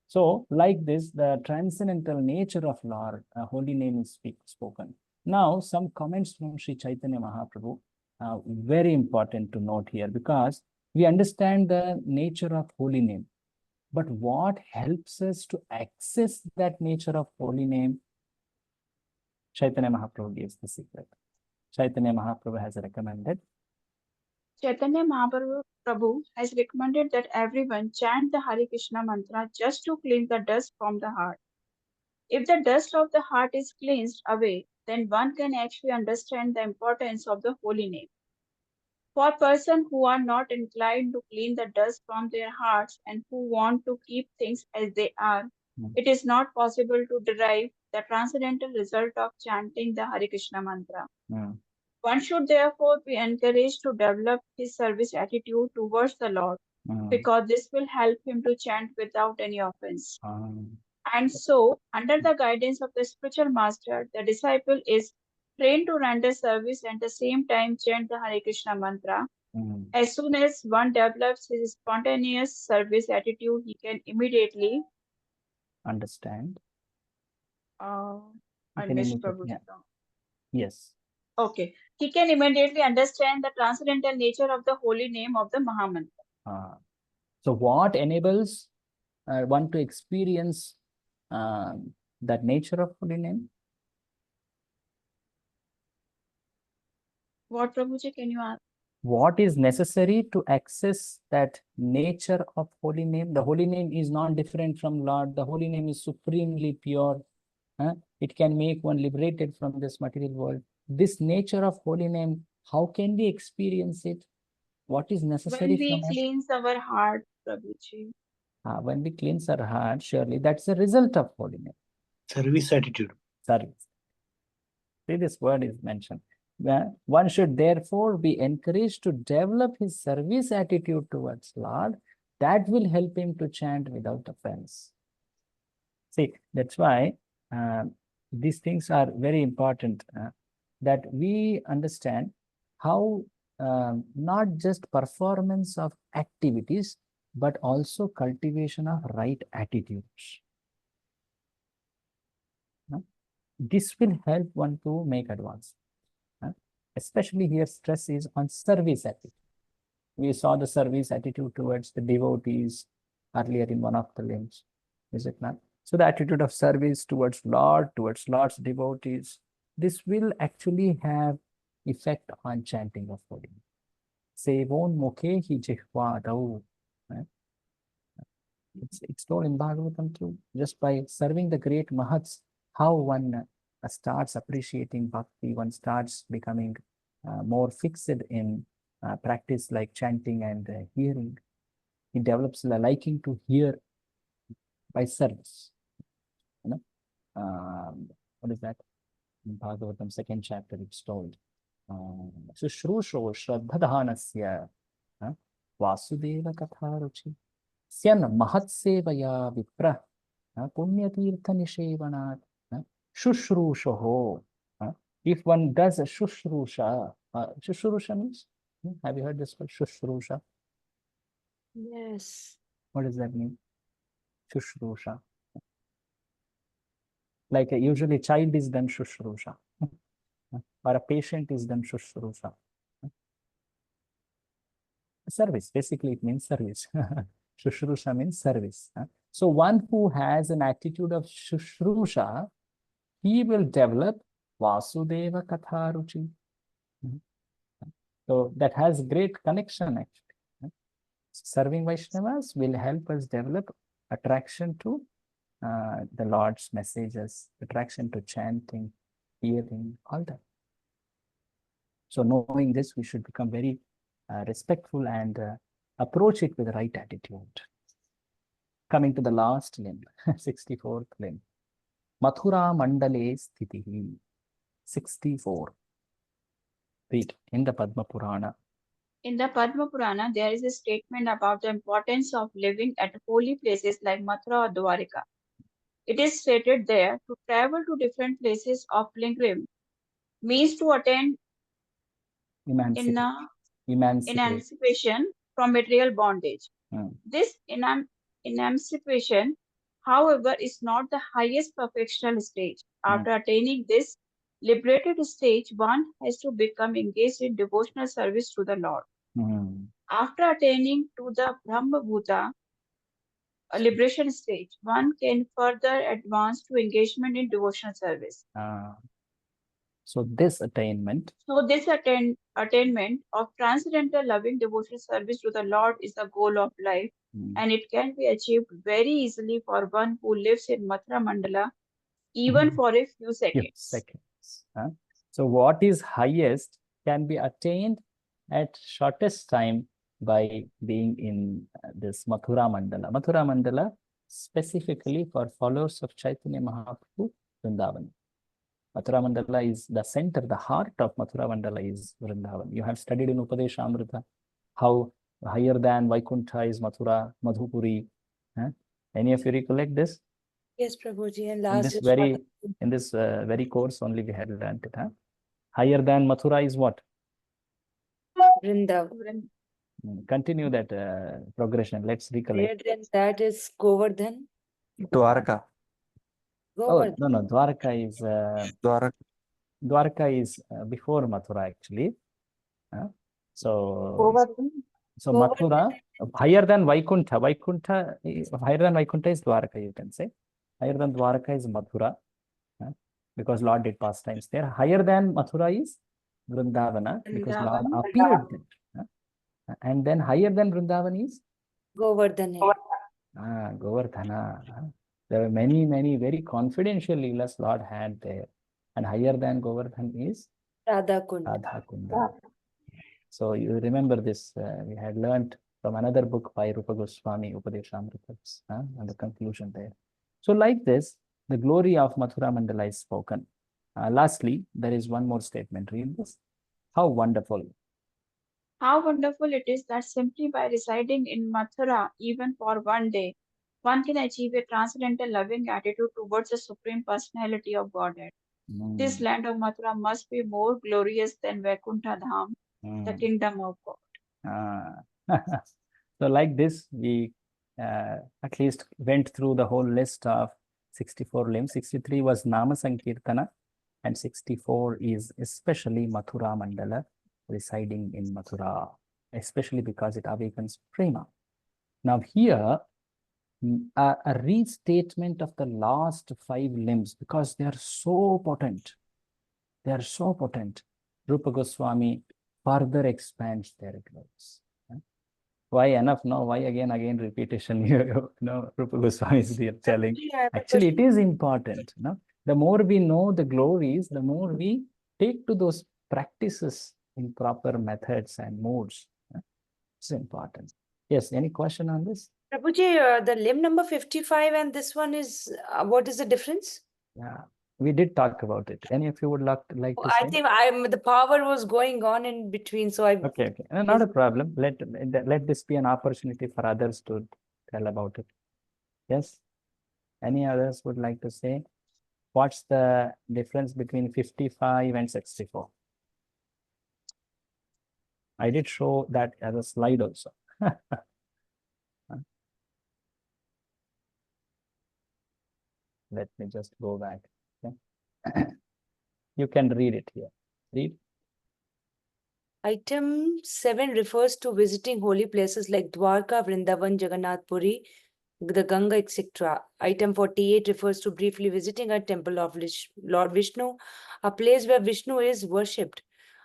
So, like this, the transcendental nature of Lord, holy name is spoken. Now, some comments from Sri Chaitanya Mahaprabhu, very important to note here, because We understand the nature of holy name, but what helps us to access that nature of holy name? Chaitanya Mahaprabhu gives the secret. Chaitanya Mahaprabhu has recommended. Chaitanya Mahaprabhu has recommended that everyone chant the Hare Krishna mantra just to clean the dust from the heart. If the dust of the heart is cleansed away, then one can actually understand the importance of the holy name. For persons who are not inclined to clean the dust from their hearts and who want to keep things as they are, it is not possible to derive the transcendental result of chanting the Hare Krishna mantra. One should therefore be encouraged to develop his service attitude towards the Lord, because this will help him to chant without any offense. And so, under the guidance of the spiritual master, the disciple is trained to render service and at the same time chant the Hare Krishna mantra. As soon as one develops his spontaneous service attitude, he can immediately Understand. I can missed immediately- Prabhuji. Yes. Okay. He can immediately understand the transcendental nature of the holy name of the Mahamantra. So what enables one to experience that nature of holy name? What, Prabhuji, can you ask? What is necessary to access that nature of holy name? The holy name is not different from Lord. The holy name is supremely pure. It can make one liberated from this material world. This nature of holy name, how can we experience it? What is necessary When we from us? cleanse our heart, Prabhuji. When we cleanse our heart, surely that's a result of holy name. Service attitude. Service. See, this word is mentioned. One should therefore be encouraged to develop his service attitude towards Lord. That will help him to chant without offense. See, that's why these things are very important, that we understand how not just performance of activities, but also cultivation of right attitudes. This will help one to make advance. Especially here, stress is on service attitude. We saw the service attitude towards the devotees earlier in one of the limbs, is it not? So the attitude of service towards Lord's devotees, this will actually have effect on chanting of holy name. Sevon mukhe hi jihvadau. It's told in Bhagavatam too. Just by serving the great Mahats, how one starts appreciating bhakti, one starts becoming more fixed in practice like chanting and hearing. He develops a liking to hear by service. What is that? In Bhagavatam, 2nd chapter, it's told. Shushrusho Shraddhadhanasya Vasudeva Katharuchi Syan Mahatsevaya Vipra Punyatirtha Nishevanat Shushrushoho. If one does a Shushrusha, Shushrusha means, have you heard this word? Shushrusha. Yes. What does that mean? Shushrusha. Like usually child is done Shushrusha. Or a patient is done Shushrusha. Service, basically it means service. Shushrusha means service. So one who has an attitude of Shushrusha, he will develop Vasudeva Katharuchi. So that has great connection actually. Serving Vaishnavas will help us develop attraction to the Lord's messages, attraction to chanting, hearing, all that. So knowing this, we should become very respectful and approach it with the right attitude. Coming to the last limb, 64th limb. Mathura Mandale Sthitihi, 64. Read in the Padma Purana. In the Padma Purana, there is a statement about the importance of living at holy places like Mathura or Dwarika. It is stated there, to travel to different places of pilgrim means to attain emancipation from material bondage. This emancipation, however, is not the highest perfectional stage. After attaining this liberated stage, one has to become engaged in devotional service to the Lord. After attaining to the Brahma Bhuta, a liberation stage, one can further advance to engagement in devotional service. So this attainment, So this attainment of transcendental loving devotional service to the Lord is the goal of life, and it can be achieved very easily for one who lives in Mathura Mandala, even for a few seconds. So what is highest can be attained at shortest time by being in this Mathura Mandala. Mathura Mandala specifically for followers of Chaitanya Mahaprabhu, Vrindavan. Mathura Mandala is the center, the heart of Mathura Mandala is Vrindavan. You have studied in Upadeshamrita how higher than Vaikuntha is Mathura, Madhupuri. Any of you recollect this? Yes, Prabhuji. And In last this very course only we had learned it. Higher than Mathura is what? Vrindavan. Continue that progression. Let's recollect. Higher than that is Govardhan. Dwarka. Govardhan. Oh, no. Dwarka is Dwarka is before Mathura actually. So Mathura higher than Vaikuntha. Higher than Vaikuntha is Dwarka, you can say. Higher than Dwarka is Mathura, because Lord did pastimes there. Higher than Mathura is Vrindavana, because Lord appeared there. And then higher than Vrindavan is Govardhan. Govardhana. There were many, many very confidential leelas Lord had there. And higher than Govardhan is Radha Kunda. So you remember this, we had learned from another book by Rupa Goswami, Upadeshamritas, and the conclusion there. So like this, the glory of Mathura Mandala is spoken. Lastly, there is one more statement. Read this. How wonderful. How wonderful it is that simply by residing in Mathura, even for one day, one can achieve a transcendental loving attitude towards the Supreme Personality of Godhead. This land of Mathura must be more glorious than Vaikuntha Dham, the kingdom of God. So like this, we at least went through the whole list of 64 limbs. 63 was Nama Sankirtana, and 64 is especially Mathura Mandala, residing in Mathura, especially because it awakens prema. Now here, a restatement of the last 5 limbs, because they are so potent. They are so potent. Rupa Goswami further expands their glories. Why enough? No, why again repetition here? Rupa Goswami is telling. Actually, it is important. The more we know the glories, the more we take to those practices in proper methods and modes. It's important. Yes, any question on this? Prabhuji, the limb number 55 and this one is, what is the difference? Yeah, we did talk about it. Any of you would like to say? I think the power was going on in between, so I... Okay. Not a problem. Let this be an opportunity for others to tell about it. Yes? Any others would like to say? What's the difference between 55 and 64? I did show that as a slide also. Let me just go back. Okay. You can read it here. Read. Item 7 refers to visiting holy places like Dwarka, Vrindavan, Jagannath Puri, the Ganga, etc. Item 48 refers to briefly visiting a temple of Lord Vishnu, a place where Vishnu is worshipped.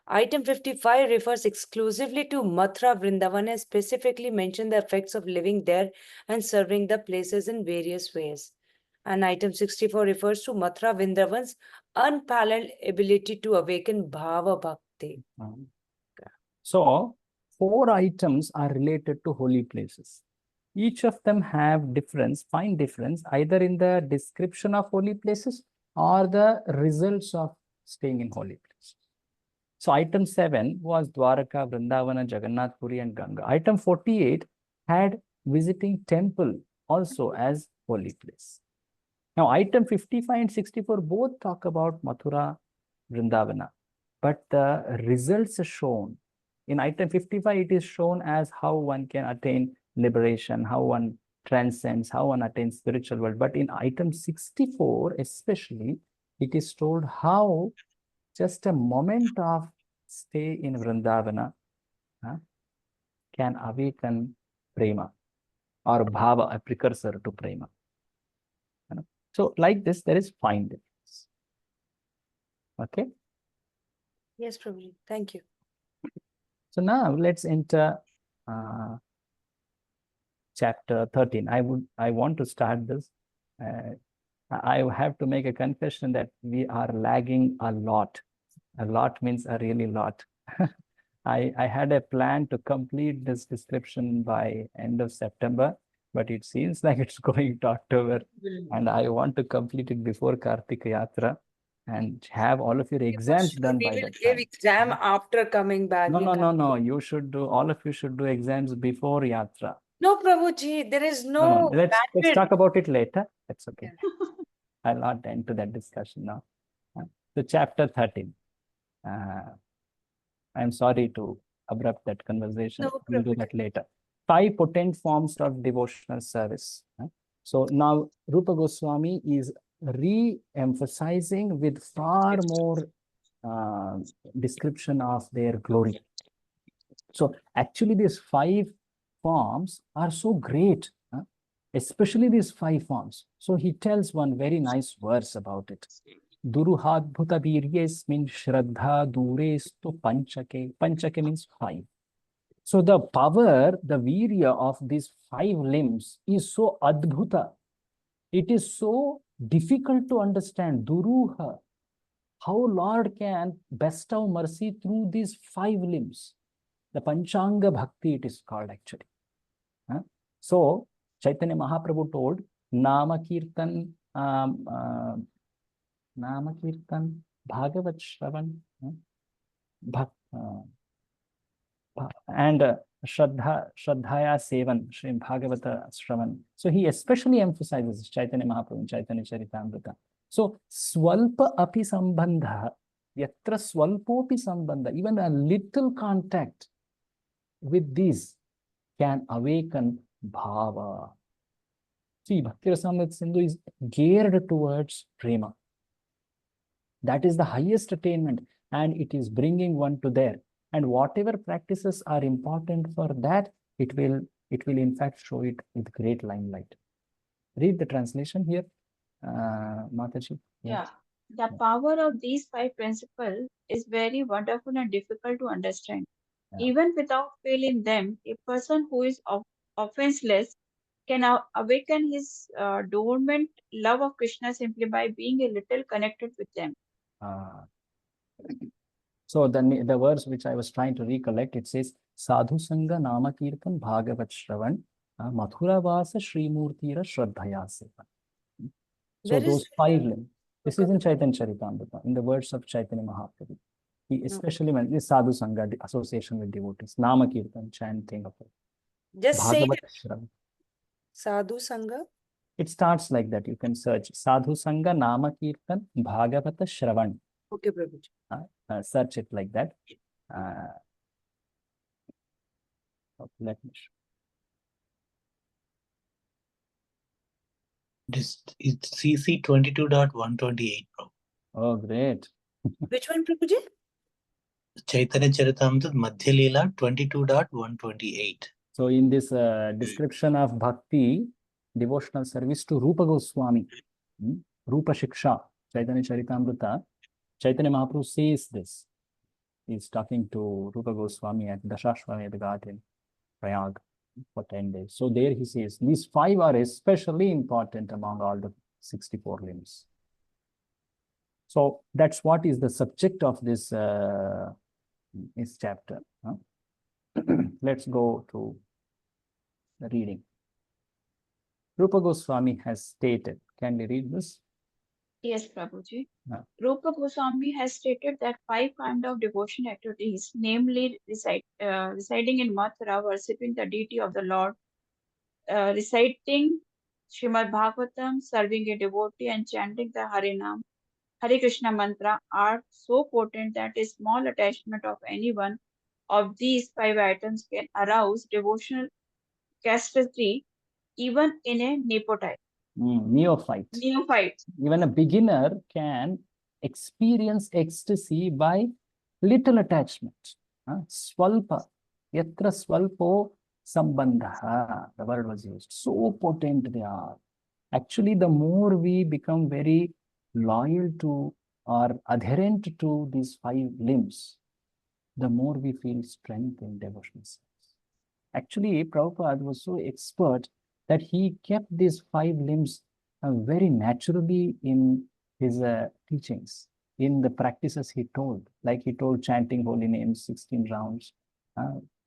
Item 55 refers exclusively to Mathura, Vrindavan, and specifically mention the effects of living there and serving the places in various ways. And item 64 refers to Mathura, Vrindavan's unparalleled ability to awaken Bhava Bhakti. So, 4 items are related to holy places. Each of them have fine difference, either in the description of holy places or the results of staying in holy places. So, item 7 was Dwaraka, Vrindavana, Jagannath Puri, and Ganga. Item 48 had visiting temple also as holy place. Now, item 55 and 64 both talk about Mathura, Vrindavana, but the results are shown. In item 55, it is shown as how one can attain liberation, how one transcends, how one attains spiritual world. But in item 64, especially, it is told how just a moment of stay in Vrindavana can awaken prema or bhava, a precursor to prema. So like this, there is fine difference. Okay. Yes, Prabhuji. Thank you. So now let's enter chapter 13. I want to start this. I have to make a confession that we are lagging a lot. A lot means a really lot. I had a plan to complete this description by end of September, but it seems like it's going to October, and I want to complete it before Kartika Yatra and have all of your exams done by We will that give time. exam after coming back. No, We no, no, can't- no. You should do, all of you should do exams before Yatra. No, Prabhuji, there is No, no let's bandwidth. talk about it later. That's okay. Yeah. I'll not enter that discussion now. So chapter 13. I'm sorry to abrupt that conversation. No, We'll do Prabhuji. that later. 5 potent forms of devotional service. So now Rupa Goswami is re-emphasizing with far more description of their glory. So actually these 5 forms are so great, especially these 5 forms. So he tells one very nice verse about it. Duruhadbhuta viryesmin shraddha durestu panchake. Panchake means 5. So the power, the virya of these 5 limbs is so adbhuta. It is so difficult to understand. Duruha. How Lord can bestow mercy through these 5 limbs. The Panchanga Bhakti it is called actually. So Chaitanya Mahaprabhu told Nama Kirtan, Nama Kirtan, Bhagavat Shravan, and Shraddhaya Sevan, Sri Bhagavata Shravan. So he especially emphasizes Chaitanya Mahaprabhu in Chaitanya Charitamrita. So Swalpa api sambandha, yatra swalpopi sambandha, even a little contact with these can awaken bhava. See, Bhakti Rasamrita Sindhu is geared towards prema. That is the highest attainment, and it is bringing one to there. And whatever practices are important for that, it will in fact show it with great limelight. Read the translation here, Mataji. Yeah, the power of these 5 principles is very wonderful and difficult to understand. Yeah. Even without feeling them, a person who is offenseless can awaken his dormant love of Krishna simply by being a little connected with them. So the verse which I was trying to recollect, it says, Sadhu Sangha Nama Kirtan Bhagavat Shravan Mathura Vasa Sri Murtira Shraddhaya Seva. So Where those is 5 limbs. This is in Chaitanya Charitamrita, in the words of Chaitanya Mahaprabhu. He especially meant this Sadhu Sangha, the association with devotees, Nama Kirtan, chanting of it. Just say Bhagavat it. Shravan. Sadhu Sangha. It starts like that. You can search Sadhu Sangha Nama Kirtan Bhagavata Shravan. Okay, Prabhuji. Search it like that. Let me show. It's CC 22.128, bro. Oh, great. Which one, Prabhuji? Chaitanya Charitamrita Madhya Leela 22.128. So in this description of bhakti, devotional service to Rupa Goswami, Rupa Shiksha, Chaitanya Charitamrita, Chaitanya Mahaprabhu says this. He's talking to Rupa Goswami at Dashashwamedh Ghat in Prayag for 10 days. So there he says, these 5 are especially important among all the 64 limbs. So that's what is the subject of this chapter. Let's go to the reading. Rupa Goswami has stated, can we read this? Yes, Prabhuji. Yeah. Rupa Goswami has stated that 5 kinds of devotion activities, namely residing in Mathura, worshipping the deity of the Lord, reciting Srimad Bhagavatam, serving a devotee, and chanting the Harinam, Hare Krishna mantra, are so potent that a small attachment of any one of these 5 items can arouse devotional chastity even in a neophyte. Neophyte. Even a beginner can experience ecstasy by little attachment. Swalpa. Yatra swalpo sambandha. The word was used. So potent they are. Actually, the more we become very loyal to or adherent to these 5 limbs, the more we feel strength in devotional service. Actually, Prabhupada was so expert that he kept these 5 limbs very naturally in his teachings, in the practices he told. Like he told chanting holy names 16 rounds,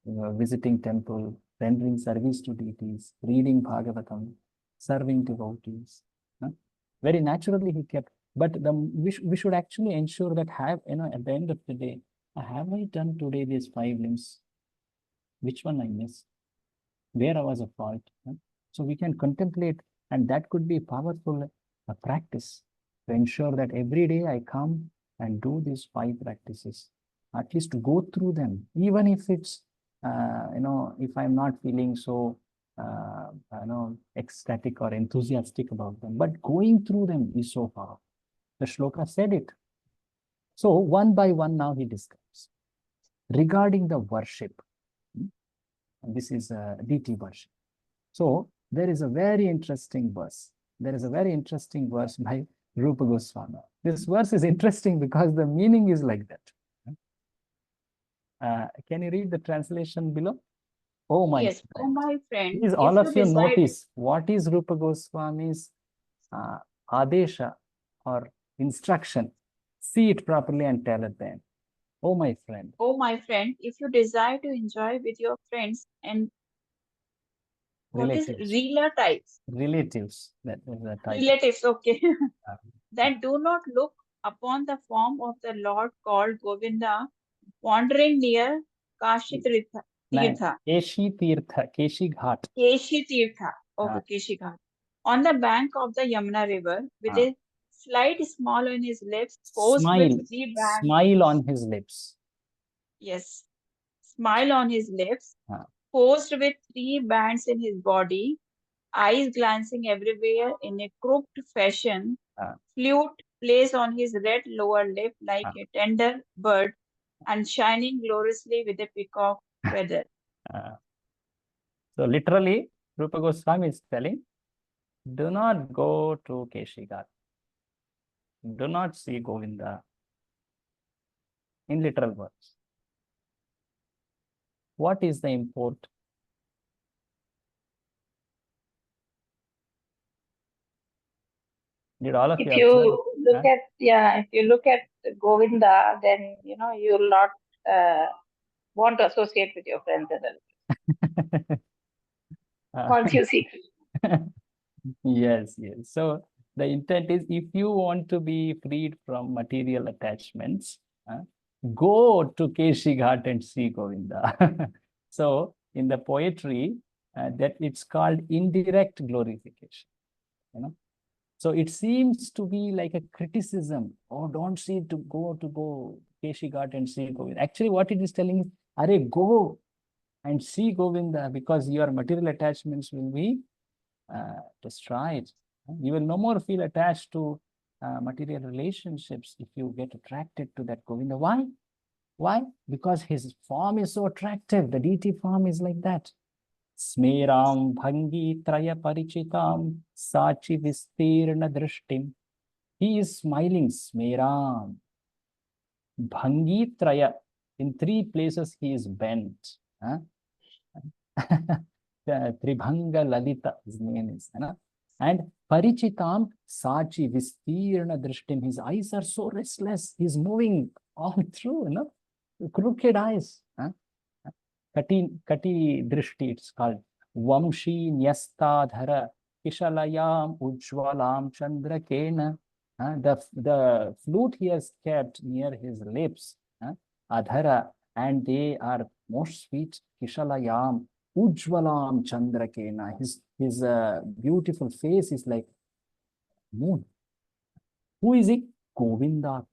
visiting temple, rendering service to deities, reading Bhagavatam, serving devotees. Very naturally he kept. But we should actually ensure that at the end of the day, have I done today these 5 limbs? Which one I missed? Where I was at fault? So we can contemplate, and that could be powerful practice to ensure that every day I come and do these 5 practices, at least to go through them, even if it's, if I'm not feeling so, ecstatic or enthusiastic about them, but going through them is so powerful. The shloka said it. So one by one now he describes. Regarding the worship, this is deity worship. So there is a very interesting verse. There is a very interesting verse by Rupa Goswami. This verse is interesting because the meaning is like that. Can you read the translation below? Oh my Yes, oh friend. my friend, Please, if all you of you decide, notice what is Rupa Goswami's adesha or instruction. See it properly and tell it then. Oh my friend. oh my friend, if you desire to enjoy with your friends and what is Relatives. relatives, That is the title. relatives, okay, then do not look upon the form of the Lord called Govinda wandering near Kashi Tirtha, Keshi Tirtha, Keshi Ghat. Keshi Tirtha, okay, Keshi Ghat, on the bank of the Yamuna river with a slight smile on his lips, posed with 3 bands. Smile on his lips. Yes, smile on his lips, posed with 3 bands in his body, eyes glancing everywhere in a crooked fashion, flute placed on his red lower lip like a tender bird, and shining gloriously with a peacock feather. So literally, Rupa Goswami is telling, do not go to Keshigat. Do not see Govinda. In literal words. What is the import? Did all of If you you observe? if you look at Govinda, then you will not want to associate with your friends and relatives. Once you see Yes. So the intent is, if you want to be freed from material attachments, go to Keshi Ghat and see Govinda. So in the poetry, that it's called indirect glorification. So it seems to be like a criticism. Oh, don't see to go Keshi Ghat and see Govinda. Actually, what it is telling is, Are, go and see Govinda, because your material attachments will be destroyed. You will no more feel attached to material relationships if you get attracted to that Govinda. Why? Why? Because his form is so attractive. The deity form is like that. Smeram bhangi traya parichitam sachi vistirna drishtim. He is smiling. Smeram bhangi traya. In 3 places he is bent. Tribhanga Lalita, his name is. And Parichitam Sachi Vistirna Drishtim. His eyes are so restless. He's moving all through, crooked eyes. Kati Drishti, it's called. Vamshi Nyastadhara Kishalayam Ujwalam Chandrakena. The flute he has kept near his lips, Adhara, and they are most sweet. Kishalayam Ujwalam Chandrakena. His beautiful face is like moon. Who is he? Govinda.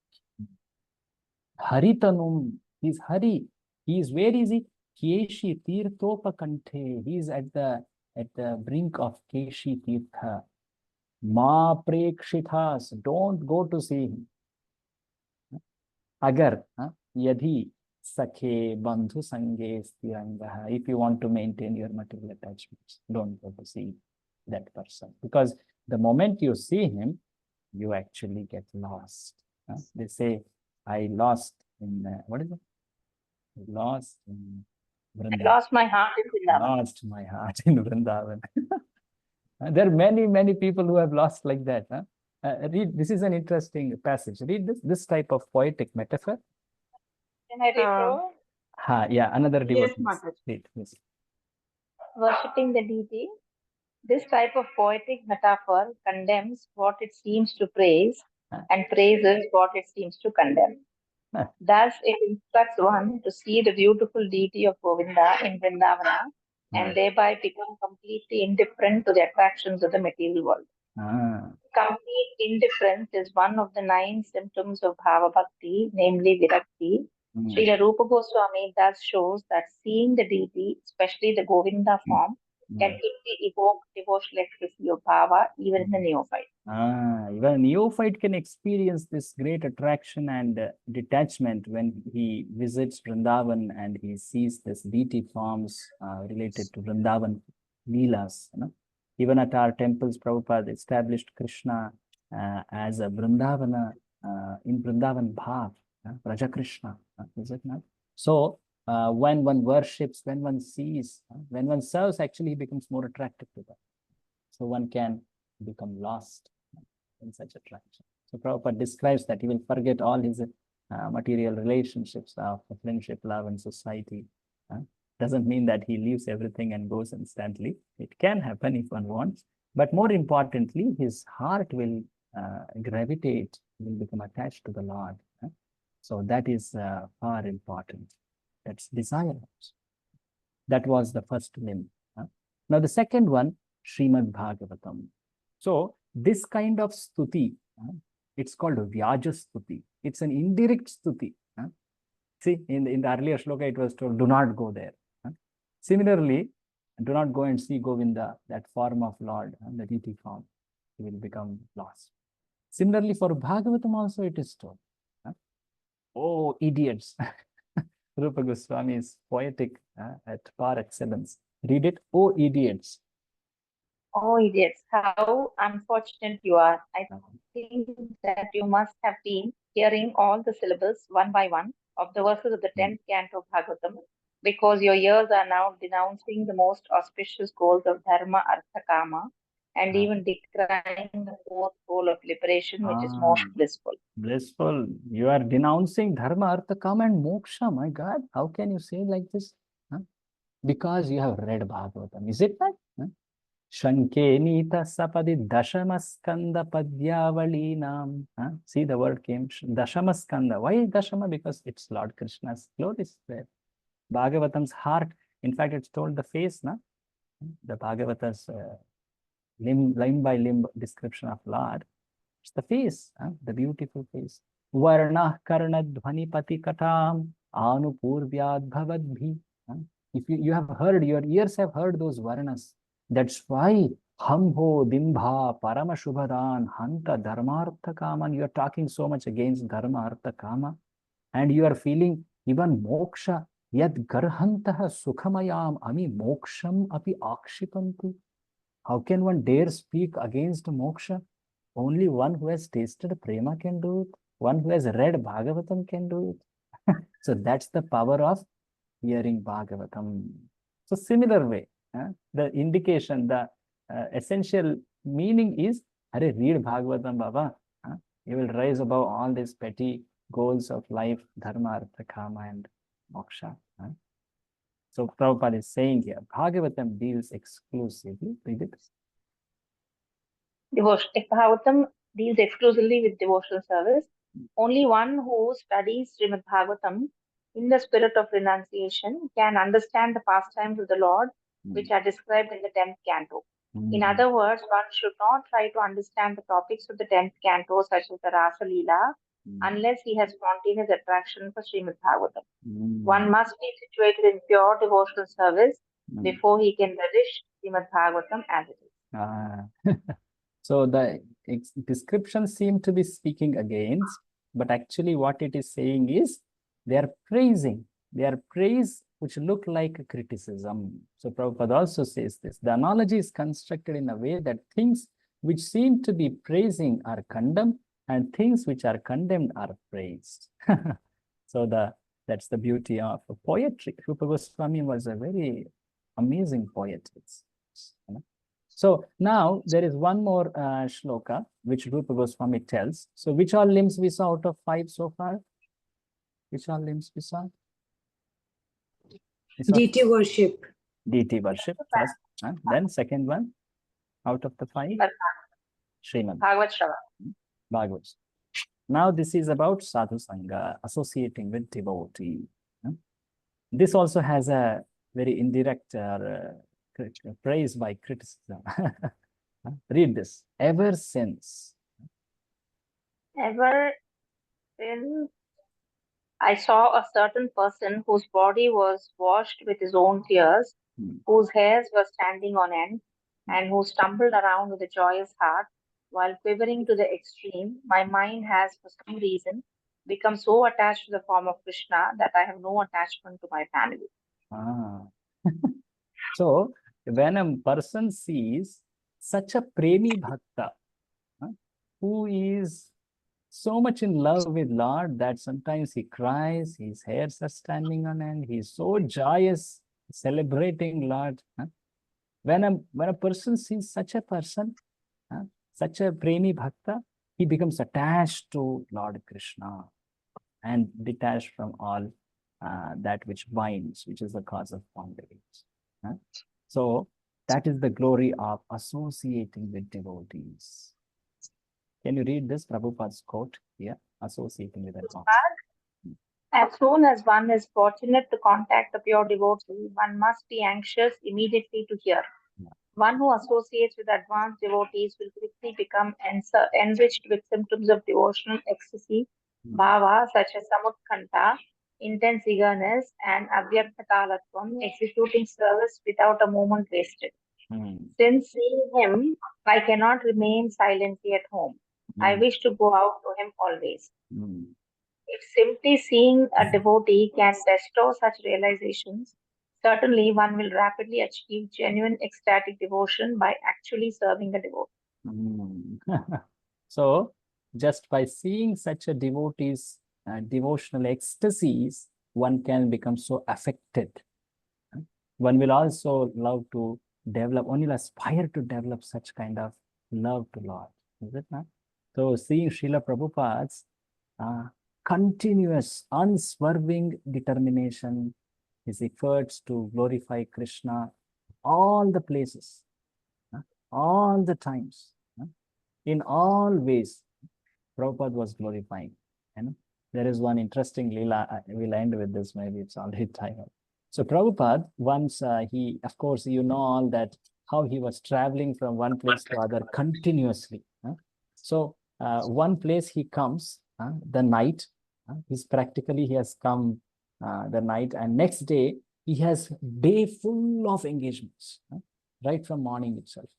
Haritanum. He's Hari. He is, where is he? Keshi Tirthopakante. He is at the brink of Keshi Tirtha. Ma Prekshithas. Don't go to see him. Agar, yadhi Sakhe bandhu sange stirangaha. If you want to maintain your material attachments, don't go to see that person, because the moment you see him, you actually get lost. They say, I lost in, what is it? Lost in Vrindavan. Lost my heart in Vrindavan. Lost my heart in Vrindavan. There are many people who have lost like that. Read, this is an interesting passage. Read this type of poetic metaphor. Can I read through? Yeah, another Yes, devotee. Mataji. Read, please. Worshipping the deity. This type of poetic metaphor condemns what it seems to praise and praises what it seems to condemn. Thus, it instructs one to see the beautiful deity of Govinda in Vrindavana and thereby become completely indifferent to the attractions of the material world. Complete indifference is one of the 9 symptoms of Bhava Bhakti, namely Virakti. Srila Rupa Goswami thus shows that seeing the deity, especially the Govinda form, can quickly evoke devotional ecstasy of Bhava even in the neophyte. Even a neophyte can experience this great attraction and detachment when he visits Vrindavan and he sees this deity forms related to Vrindavan Leelas. Even at our temples, Prabhupada established Krishna as a Vrindavana, in Vrindavan Bhav, Raja Krishna, is it not? So when one worships, when one sees, when one serves, actually he becomes more attractive to that. So one can become lost in such attraction. So Prabhupada describes that he will forget all his material relationships of friendship, love, and society. Doesn't mean that he leaves everything and goes instantly. It can happen if one wants, but more importantly, his heart will gravitate, will become attached to the Lord. So that is far important. That's desire. That was the first limb. Now the second one, Srimad Bhagavatam. So this kind of stuti, it's called Vyaja stuti. It's an indirect stuti. See, in the earlier shloka, it was told, do not go there. Similarly, do not go and see Govinda, that form of Lord, the deity form. You will become lost. Similarly, for Bhagavatam also it is told. Oh, idiots. Rupa Goswami is poetic at par excellence. Read it, oh, idiots. Oh, idiots, how unfortunate you are. I think that you must have been hearing all the syllables one by one of the verses of the 10th canto of Bhagavatam, because your ears are now denouncing the most auspicious goals of Dharma, Artha, Kama, and even decrying the 4th goal of liberation, which is most blissful. Blissful. You are denouncing Dharma, Artha, Kama, and Moksha. My God, how can you say like this? Because you have read Bhagavatam. Is it that? Shanke Nita Sapadi Dashamaskanda Padyavali Nam. See, the word came Dashamaskanda. Why Dashama? Because it's Lord Krishna's glory is there. Bhagavatam's heart, in fact, it's told the face, the Bhagavata's limb by limb description of Lord. It's the face, the beautiful face. Varna Karna Dhvani Pati Katam Anupurvyad Bhavadbhi. If you have heard, your ears have heard those varnas. That's why Hamho, Dimbha, Parama Shubhadan, Hanta, Dharmartha Kaman. You are talking so much against Dharma, Artha, Kama. And you are feeling even moksha. Yad garhantaha sukhamayam ami moksham api akshipantu. How can one dare speak against moksha? Only one who has tasted prema can do it. One who has read Bhagavatam can do it. So that's the power of hearing Bhagavatam. So similar way, the indication, the essential meaning is, read Bhagavatam, Baba. You will rise above all these petty goals of life, dharma, artha, kama, and moksha. So Prabhupada is saying here, Bhagavatam deals exclusively with it. If Bhagavatam deals exclusively with devotional service, only one who studies Srimad Bhagavatam in the spirit of renunciation can understand the pastimes of the Lord, which are described in the 10th canto. In other words, one should not try to understand the topics of the 10th canto, such as the Rasa Leela, unless he has spontaneous attraction for Srimad Bhagavatam. One must be situated in pure devotional service before he can relish Srimad Bhagavatam as it is. So the descriptions seem to be speaking against, but actually what it is saying is they are praising They are praise which look like a criticism. So Prabhupada also says this. The analogy is constructed in a way that things which seem to be praising are condemned and things which are condemned are praised. So that's the beauty of poetry. Rupa Goswami was a very amazing poet. You know. So now there is one more shloka which Rupa Goswami tells. So which all limbs we saw out of 5 so far? Which all limbs we saw? Deity worship. Deity worship first. Then second one, out of the 5? Srimad. Bhagavad Shravan. Bhagavad. Now this is about sadhu sangha, associating with devotee. This also has a very indirect praise by criticism. Read this. Ever since. Ever since I saw a certain person whose body was washed with his own tears, whose hairs were standing on end, and who stumbled around with a joyous heart, while quivering to the extreme, my mind has, for some reason, become so attached to the form of Krishna that I have no attachment to my family. So, when a person sees such a premi bhakta, who is so much in love with Lord that sometimes he cries, his hairs are standing on end, he's so joyous, celebrating Lord. When a person sees such a person, such a premi bhakta, he becomes attached to Lord Krishna and detached from all that which binds, which is the cause of bondage. So that is the glory of associating with devotees. Can you read this Prabhupada's quote here? Associating with advanced. As soon as one is fortunate to contact the pure devotee, one must be anxious immediately to hear. One who associates with advanced devotees will quickly become enriched with symptoms of devotional ecstasy, bhava, such as samutkanta, intense eagerness, and avyarthatalatvam, executing service without a moment wasted. Since seeing him, I cannot remain silently at home. I wish to go out to him always. If simply seeing a devotee can bestow such realizations, certainly one will rapidly achieve genuine ecstatic devotion by actually serving the devotee. So, just by seeing such a devotee's devotional ecstasies, one can become so affected. One will also love to develop, one will aspire to develop such kind of love to Lord. Is it not? So, seeing Srila Prabhupada's continuous, unswerving determination, his efforts to glorify Krishna, all the places, all the times, in all ways, Prabhupada was glorifying. And there is one interesting lila. We'll end with this. Maybe it's already time up. So Prabhupada, once he, of course, you know all that, how he was traveling from one place to other continuously. So one place he comes, the night, he has come the night, and next day he has day full of engagements, right from morning itself.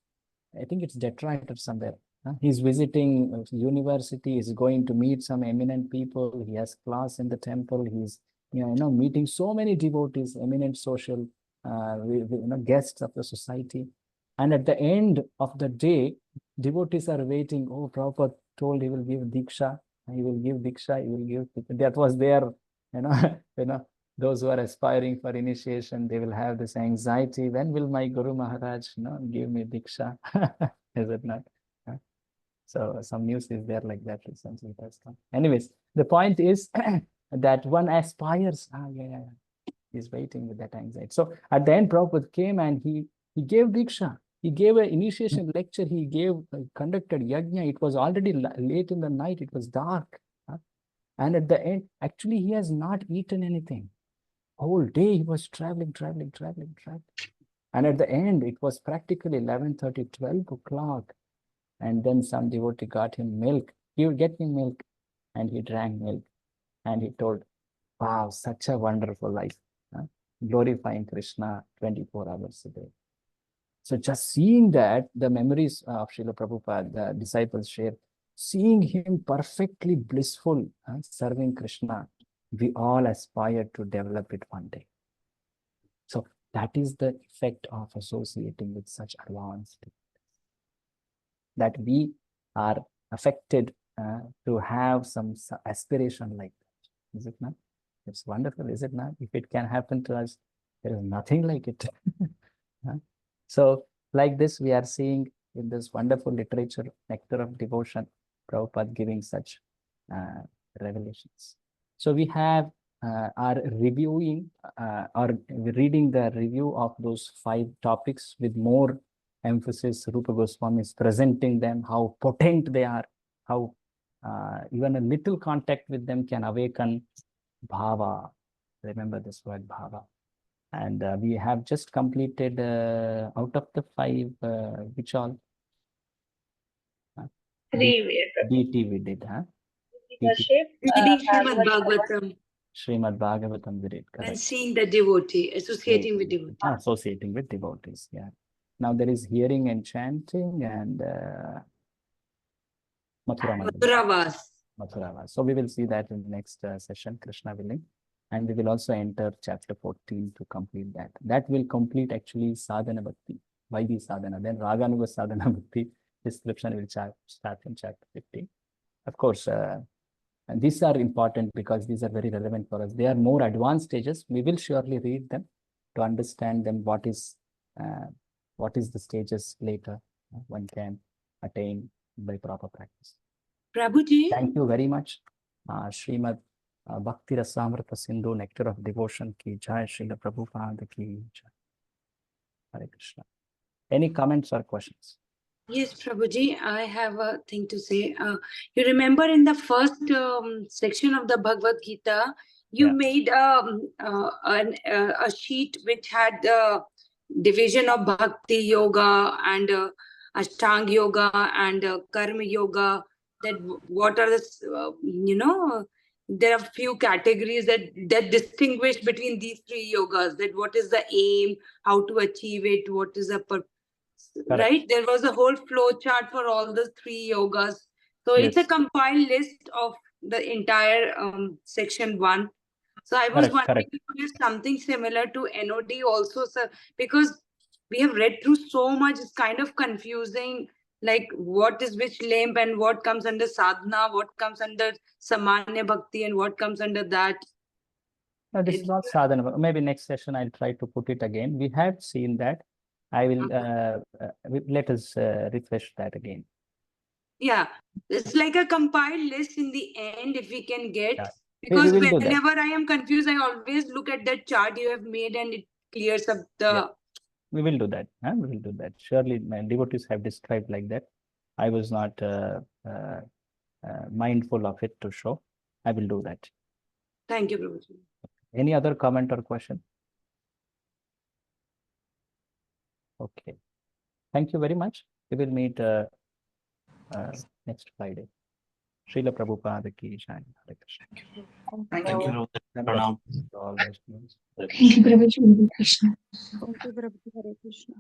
I think it's Detroit or somewhere. He's visiting university, he's going to meet some eminent people, he has class in the temple, he's meeting so many devotees, eminent social guests of the society. And at the end of the day, devotees are waiting. Oh, Prabhupada told he will give Diksha, he will give Diksha, he will give. That was their, those who are aspiring for initiation, they will have this anxiety. When will my Guru Maharaj give me Diksha? Is it not? So some news is there like that recently. Anyways, the point is that one aspires. He's waiting with that anxiety. So at the end, Prabhupada came and he gave Diksha. He gave an initiation lecture. He conducted yajna. It was already late in the night. It was dark. And at the end, actually, he has not eaten anything. Whole day he was traveling. And at the end, it was practically 11:30, 12 o'clock. And then some devotee got him milk. He would get him milk, and he drank milk. And he told, wow, such a wonderful life. Glorifying Krishna 24 hours a day. So just seeing that, the memories of Srila Prabhupada, the disciples share, seeing him perfectly blissful, serving Krishna, We all aspire to develop it one day. So that is the effect of associating with such advanced, that we are affected to have some aspiration like that. Is it not? It's wonderful, is it not? If it can happen to us, there is nothing like it. So like this, we are seeing in this wonderful literature, Nectar of Devotion, Prabhupada giving such revelations. So we have are reviewing or reading the review of those 5 topics with more emphasis. Rupa Goswami is presenting them, how potent they are, how even a little contact with them can awaken bhava. Remember this word bhava. And we have just completed out of the 5, which all? 3 DT we did, huh? leadership, Reading Srimad Bhagavad Bhagavatam Srimad Bhagavatam we did, correct. and seeing the devotee, associating with devotee. Associating with devotees, yeah. Now there is hearing and chanting and Madhuravas. Mathuravas. So we will see that in the next session, Krishna willing. And we will also enter chapter 14 to complete that. That will complete actually sadhana bhakti, Vaidhi sadhana. Then Raganuga sadhana bhakti description will start in chapter 15. Of course, and these are important because these are very relevant for us. They are more advanced stages. We will surely read them to understand them. What is the stages later one can attain by proper practice. Prabhuji. Thank you very much. Srimad Bhakti Rasamrita Sindhu, Nectar of Devotion ki jai, Srila Prabhupada ki jai. Hare Krishna. Any comments or questions? Yes, Prabhuji, I have a thing to say. You remember in the first section of the Bhagavad Gita, you made a sheet which had the division of Bhakti Yoga and Ashtanga Yoga and Karma Yoga. That what are the there are few categories that distinguish between these 3 yogas. That what is the aim, how to achieve it, what is the purpose. Right, there was a whole flow chart for all the 3 yogas. So it's a compiled list of the entire section 1. So I was wondering if there's something similar to NOD also, sir, because we have read through so much, it's kind of confusing, like what is which limb and what comes under sadhana, what comes under samanya bhakti and what comes under that. No, this is not sadhana. Maybe next session I'll try to put it again. We have seen that. I will let us refresh that again. Yeah, it's like a compiled list in the end if we can get. Yeah. Because whenever I am confused, I always look at that chart you have made and it clears up the... Yeah. We will do that. Huh? We will do that. Surely my devotees have described like that. I was not mindful of it to show. I will do that. Thank you, Prabhuji. Any other comment or question? Okay. Thank you very much. We will meet next Friday. Srila Prabhupada ki jai. Hare Krishna. Thank you. All Thank you, Prabhuji. Krishna. Thank you, Prabhuji. Hare Krishna.